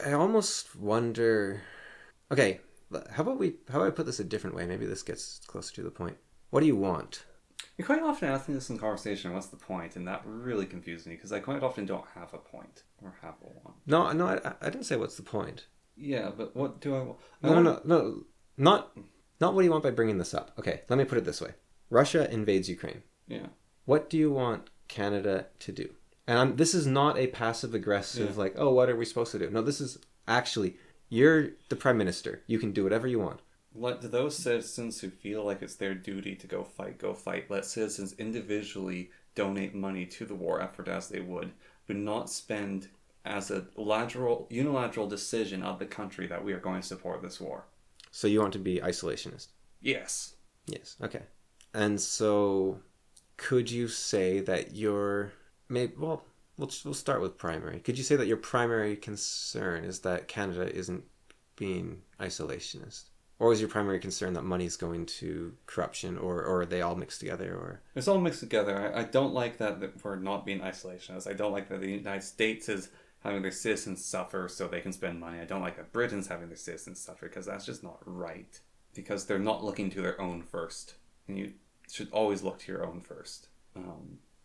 I almost wonder. Okay, how about I put this a different way? Maybe this gets closer to the point. What do you want? You quite often ask me this in conversation, what's the point? And that really confused me because I quite often don't have a point or have a one. No, I didn't say what's the point. Yeah, but what do I want? No, not what do you want by bringing this up. Okay, let me put it this way. Russia invades Ukraine. Yeah. What do you want Canada to do? And this is not a passive-aggressive, like, oh, what are we supposed to do? No, this is actually, you're the prime minister. You can do whatever you want. Let those citizens who feel like it's their duty to go fight. Let citizens individually donate money to the war effort as they would, but not spend as a unilateral decision of the country that we are going to support this war. So you want to be isolationist? Yes. Yes, okay. And so could you say that we'll start with primary. Could you say that your primary concern is that Canada isn't being isolationist? Or is your primary concern that money's going to corruption, or are they all mixed together? Or it's all mixed together. I don't like that we're not being isolationist. I don't like that the United States is having their citizens suffer so they can spend money. I don't like that Britain's having their citizens suffer because that's just not right. Because they're not looking to their own first. And you should always look to your own first.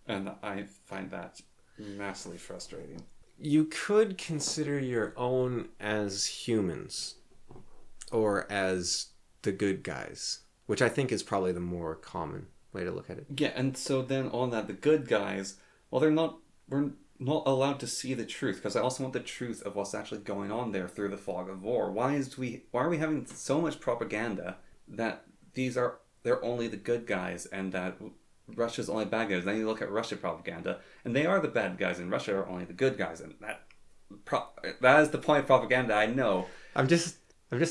And I find that massively frustrating. You could consider your own as humans. Or as the good guys, which I think is probably the more common way to look at it. Yeah, and so then on that, the good guys, well, we're not allowed to see the truth, because I also want the truth of what's actually going on there through the fog of war. Why are we having so much propaganda that they're only the good guys and that Russia's only bad guys? Then you look at Russia propaganda, and they are the bad guys, and Russia are only the good guys, and that is the point of propaganda. I know. I'm just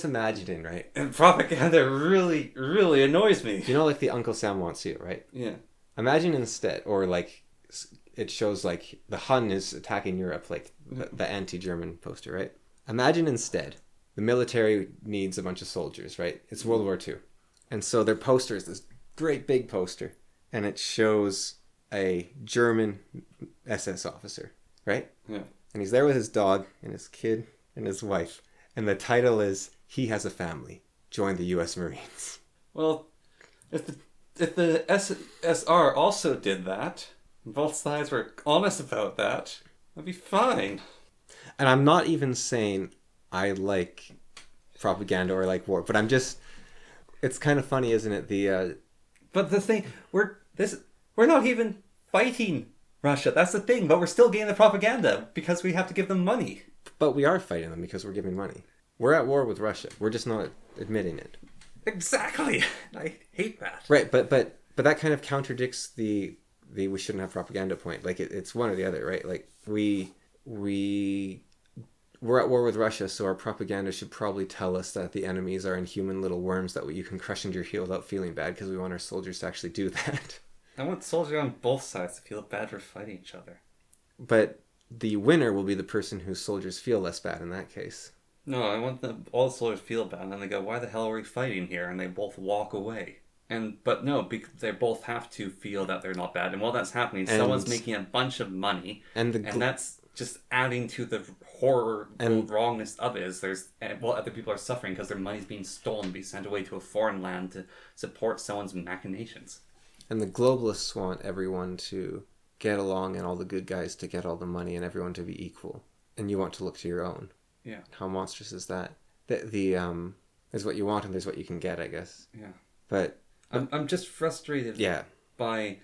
imagining, right? And propaganda really, really annoys me. You know, like the Uncle Sam Wants You, right? Yeah. Imagine instead, or like it shows like the Hun is attacking Europe, like the anti-German poster, right? Imagine instead the military needs a bunch of soldiers, right? It's World War II. And so their poster is this great big poster, and it shows a German SS officer, right? Yeah. And he's there with his dog and his kid and his wife. And the title is, He Has a Family. Join the U.S. Marines. Well, if the SSR also did that, both sides were honest about that, that'd be fine. And I'm not even saying I like propaganda or like war, but I'm just... It's kind of funny, isn't it? But the thing, we're not even fighting Russia. That's the thing, but we're still getting the propaganda because we have to give them money. But we are fighting them because we're giving money. We're at war with Russia. We're just not admitting it. Exactly. I hate that. Right, but that kind of contradicts the we shouldn't have propaganda point. Like it's one or the other, right? Like we're at war with Russia, so our propaganda should probably tell us that the enemies are inhuman little worms that you can crush into your heel without feeling bad, because we want our soldiers to actually do that. I want soldiers on both sides to feel bad for fighting each other. But the winner will be the person whose soldiers feel less bad in that case. No, I want all the soldiers feel bad, and then they go, why the hell are we fighting here? And they both walk away. But no, because they both have to feel that they're not bad. And while that's happening, someone's making a bunch of money, and that's just adding to the horror and wrongness of it. Is other people are suffering because their money's being stolen, being sent away to a foreign land to support someone's machinations. And the globalists want everyone to get along and all the good guys to get all the money and everyone to be equal. And you want to look to your own. Yeah. How monstrous is that? There's what you want and there's what you can get, I guess. Yeah. But I'm just frustrated yeah. by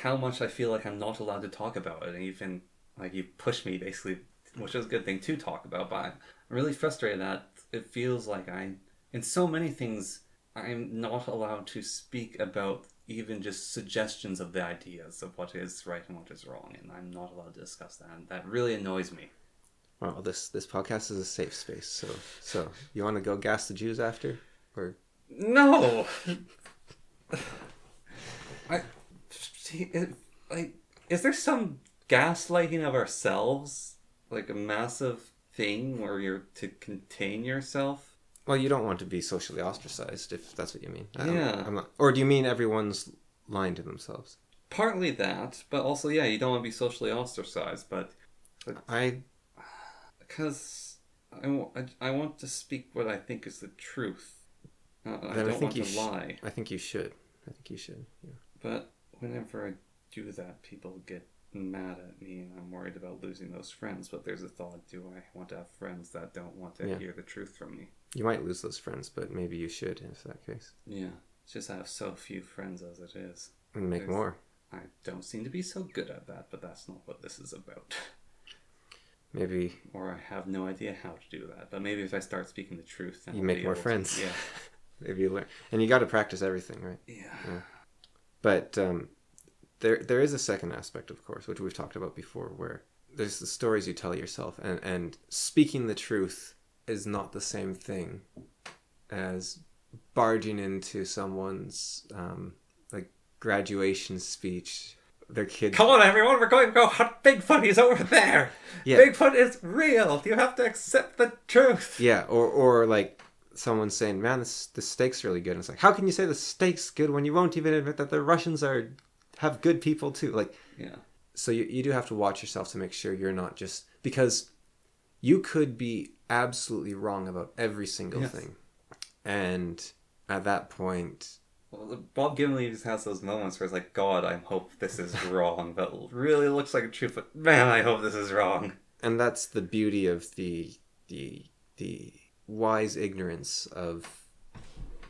how much I feel like I'm not allowed to talk about it. And even like you push me basically, which is a good thing to talk about, but I'm really frustrated that it feels like in so many things, I'm not allowed to speak about even just suggestions of the ideas of what is right and what is wrong, and I'm not allowed to discuss that, and that really annoys me. Well, this podcast is a safe space, so you want to go gas the Jews after, or No. Is there some gaslighting of ourselves, like a massive thing where you're to contain yourself? well, you don't want to be socially ostracized, if that's what you mean. Yeah. I'm not, or do you mean everyone's lying to themselves? Partly that, but also, yeah, you don't want to be socially ostracized, but because I want to speak what I think is the truth. I don't want to lie. I think you should. Yeah. But whenever I do that, people get mad at me, and I'm worried about losing those friends. But there's a thought: do I want to have friends that don't want to hear the truth from me? You might lose those friends, but maybe you should, in that case. Yeah, it's just I have so few friends as it is. And make more. I don't seem to be so good at that, but that's not what this is about. Maybe. Or I have no idea how to do that. But maybe if I start speaking the truth, then you make more friends. Yeah. Maybe you learn. And you got to practice everything, right? Yeah. But there is a second aspect, of course, which we've talked about before, where there's the stories you tell yourself. And speaking the truth is not the same thing as barging into someone's graduation speech. Their kids. Come on, everyone! We're going to go hunt Bigfoot. He's over there. Yeah. Bigfoot is real. You have to accept the truth. Yeah, or like someone saying, "Man, the steak's really good." And it's like, how can you say the steak's good when you won't even admit that the Russians have good people too? Like, yeah. So you do have to watch yourself to make sure you're not just, because you could be absolutely wrong about every single thing, and at that point. Well, Bob Gimli just has those moments where it's like, God, I hope this is wrong, but it really looks like a truth, but man, I hope this is wrong. And that's the beauty of the wise ignorance of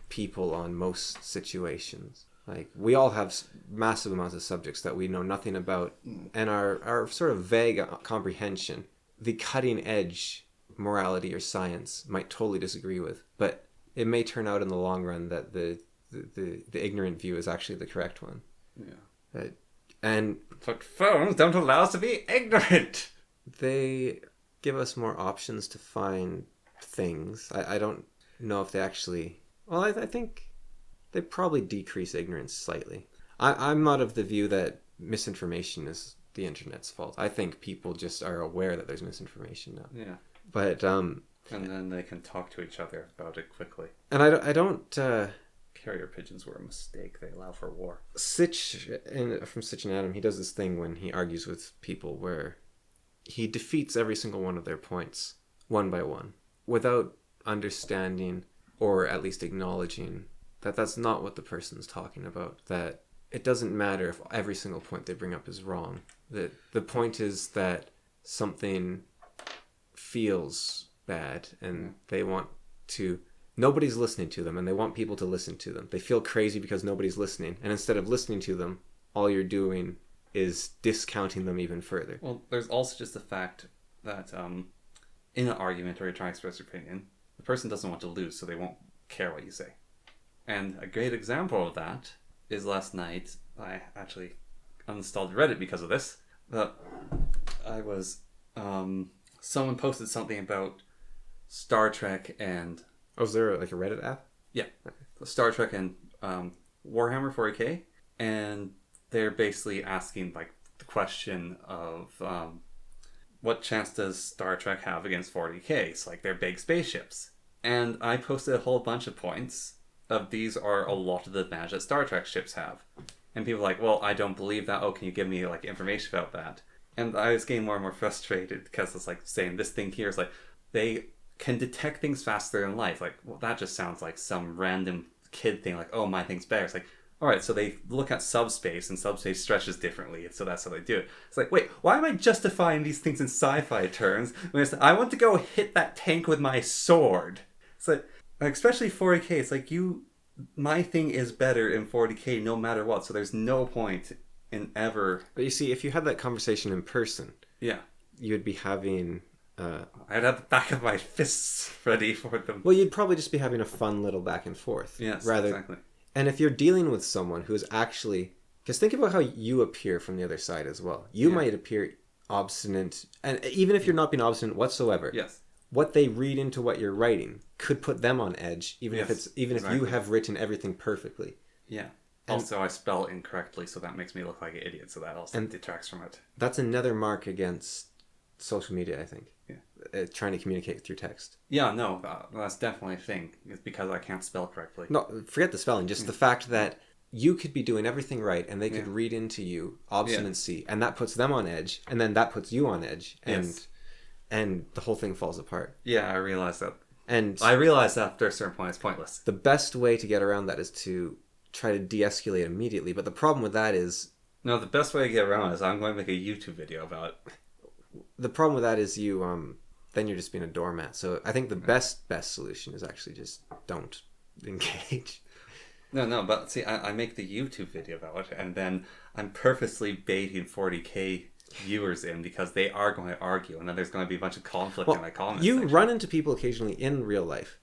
people on most situations. Like, we all have massive amounts of subjects that we know nothing about, and our sort of vague comprehension, the cutting edge morality or science might totally disagree with, but it may turn out in the long run that the ignorant view is actually the correct one. Yeah. But phones don't allow us to be ignorant. They give us more options to find things. I don't know if they actually... Well, I think they probably decrease ignorance slightly. I'm not of the view that misinformation is the internet's fault. I think people just are aware that there's misinformation now. Yeah. But... and then they can talk to each other about it quickly. And I don't Carrier pigeons were a mistake. They allow for war. Sitch, from Sitch and Adam, he does this thing when he argues with people where he defeats every single one of their points, one by one, without understanding or at least acknowledging that that's not what the person's talking about, that it doesn't matter if every single point they bring up is wrong. That the point is that something feels bad and they want to... Nobody's listening to them, and they want people to listen to them. They feel crazy because nobody's listening, and instead of listening to them, all you're doing is discounting them even further. Well, there's also just the fact that in an argument where you're trying to express your opinion, the person doesn't want to lose, so they won't care what you say. And a great example of that is last night. I actually uninstalled Reddit because of this. But I was... someone posted something about Star Trek and... Oh, is there like a Reddit app? Yeah. Okay. Star Trek and Warhammer 40k. And they're basically asking like the question of what chance does Star Trek have against 40k? It's like they're big spaceships. And I posted a whole bunch of points of these are a lot of the advantage that Star Trek ships have. And people are like, well, I don't believe that. Oh, can you give me like information about that? And I was getting more and more frustrated because it's like saying this thing here is like they can detect things faster than light. Like, well, that just sounds like some random kid thing. Like, oh, my thing's better. It's like, all right, so they look at subspace, and subspace stretches differently, and so that's how they do it. It's like, wait, why am I justifying these things in sci-fi terms when it's, I want to go hit that tank with my sword? It's like, especially 40k, it's like my thing is better in 40k no matter what, so there's no point in ever... But you see, if you had that conversation in person, yeah, you would be having... I'd have the back of my fists ready for them. Well, you'd probably just be having a fun little back and forth. Yes, exactly. And if you're dealing with someone who's actually... Because think about how you appear from the other side as well. You might appear obstinate, and even if you're not being obstinate whatsoever, Yes. what they read into what you're writing could put them on edge, even if Yes, if you exactly. have written everything perfectly. Yeah. Also, I spell incorrectly, so that makes me look like an idiot. So that also detracts from it. That's another mark against social media, I think. Yeah. Trying to communicate through text. Yeah, no, that's definitely a thing. It's because I can't spell correctly. No, forget the spelling. Just the fact that you could be doing everything right, and they could read into you obstinacy, and that puts them on edge, and then that puts you on edge, and the whole thing falls apart. Yeah, I realized that. And I realized after a certain point it's pointless. the best way to get around that is to try to de-escalate immediately. But the problem with that is... No, the best way to get around it is I'm going to make a YouTube video about it. The problem with that is you... then you're just being a doormat. So I think the best solution is actually just don't engage. No, but see, I make the YouTube video about it, and then I'm purposely baiting 40k viewers in because they are going to argue, and then there's going to be a bunch of conflict in my comments. You run into people occasionally in real life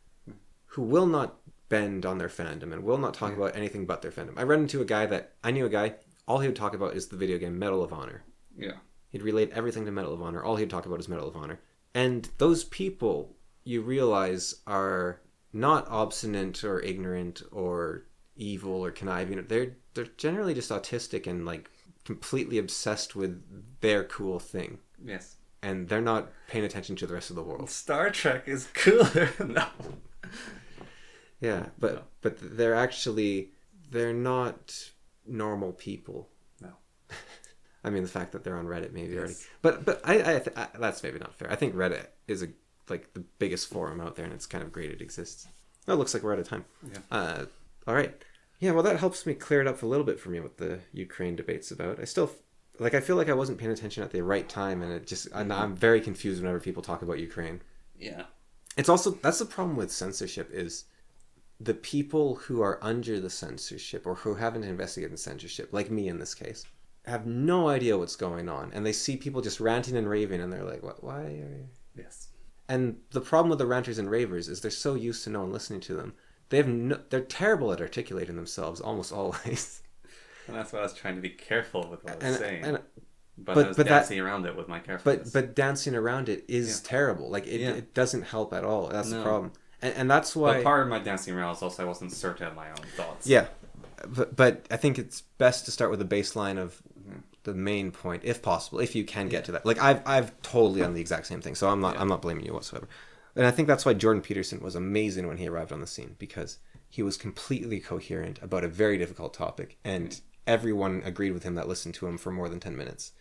who will not bend on their fandom and will not talk about anything but their fandom. I knew a guy, all he would talk about is the video game Medal of Honor. Yeah. He'd relate everything to Medal of Honor. All he'd talk about is Medal of Honor. And those people, you realize, are not obstinate or ignorant or evil or conniving. They're generally just autistic and like completely obsessed with their cool thing. Yes. And they're not paying attention to the rest of the world. Star Trek is cooler. No. Yeah, but they're not normal people. No. I mean, the fact that they're on Reddit maybe already. Yes. But I that's maybe not fair. I think Reddit is like the biggest forum out there, and it's kind of great it exists. Oh, it looks like we're out of time. Yeah. All right. Yeah, well, that helps me clear it up a little bit for me what the Ukraine debate's about. I still, I feel like I wasn't paying attention at the right time, and I'm very confused whenever people talk about Ukraine. Yeah. It's also, that's the problem with censorship is the people who are under the censorship or who haven't investigated the censorship, like me in this case, have no idea what's going on. And they see people just ranting and raving, and they're like, "What? Why are you?" Yes. And the problem with the ranters and ravers is they're so used to no one listening to them. They're terrible at articulating themselves almost always. And that's why I was trying to be careful with what I was saying. But I was but dancing around it with my carefulness. But dancing around it is terrible. Like it doesn't help at all. That's the problem. And that's why. But part of my dancing around is also I wasn't certain of my own thoughts. Yeah, but I think it's best to start with a baseline of the main point, if possible, if you can get to that. Like I've totally done the exact same thing, so I'm not blaming you whatsoever. And I think that's why Jordan Peterson was amazing when he arrived on the scene, because he was completely coherent about a very difficult topic, and everyone agreed with him that listened to him for more than 10 minutes.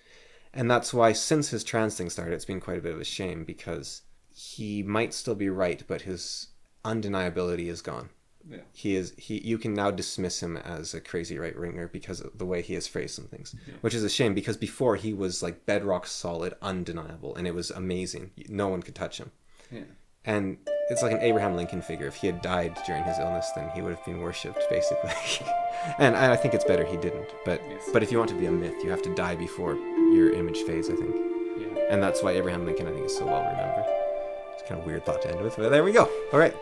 And that's why since his trans thing started, it's been quite a bit of a shame, because he might still be right, but his undeniability is gone. Yeah. You can now dismiss him as a crazy right-winger because of the way he has phrased some things, which is a shame, because before he was like bedrock solid, undeniable, and it was amazing. No one could touch him. Yeah. And it's like an Abraham Lincoln figure. If he had died during his illness, then he would have been worshipped, basically. And I think it's better he didn't. But if you want to be a myth, you have to die before your image fades, I think. Yeah. And that's why Abraham Lincoln, I think, is so well remembered. It's kind of a weird thought to end with, but there we go. All right.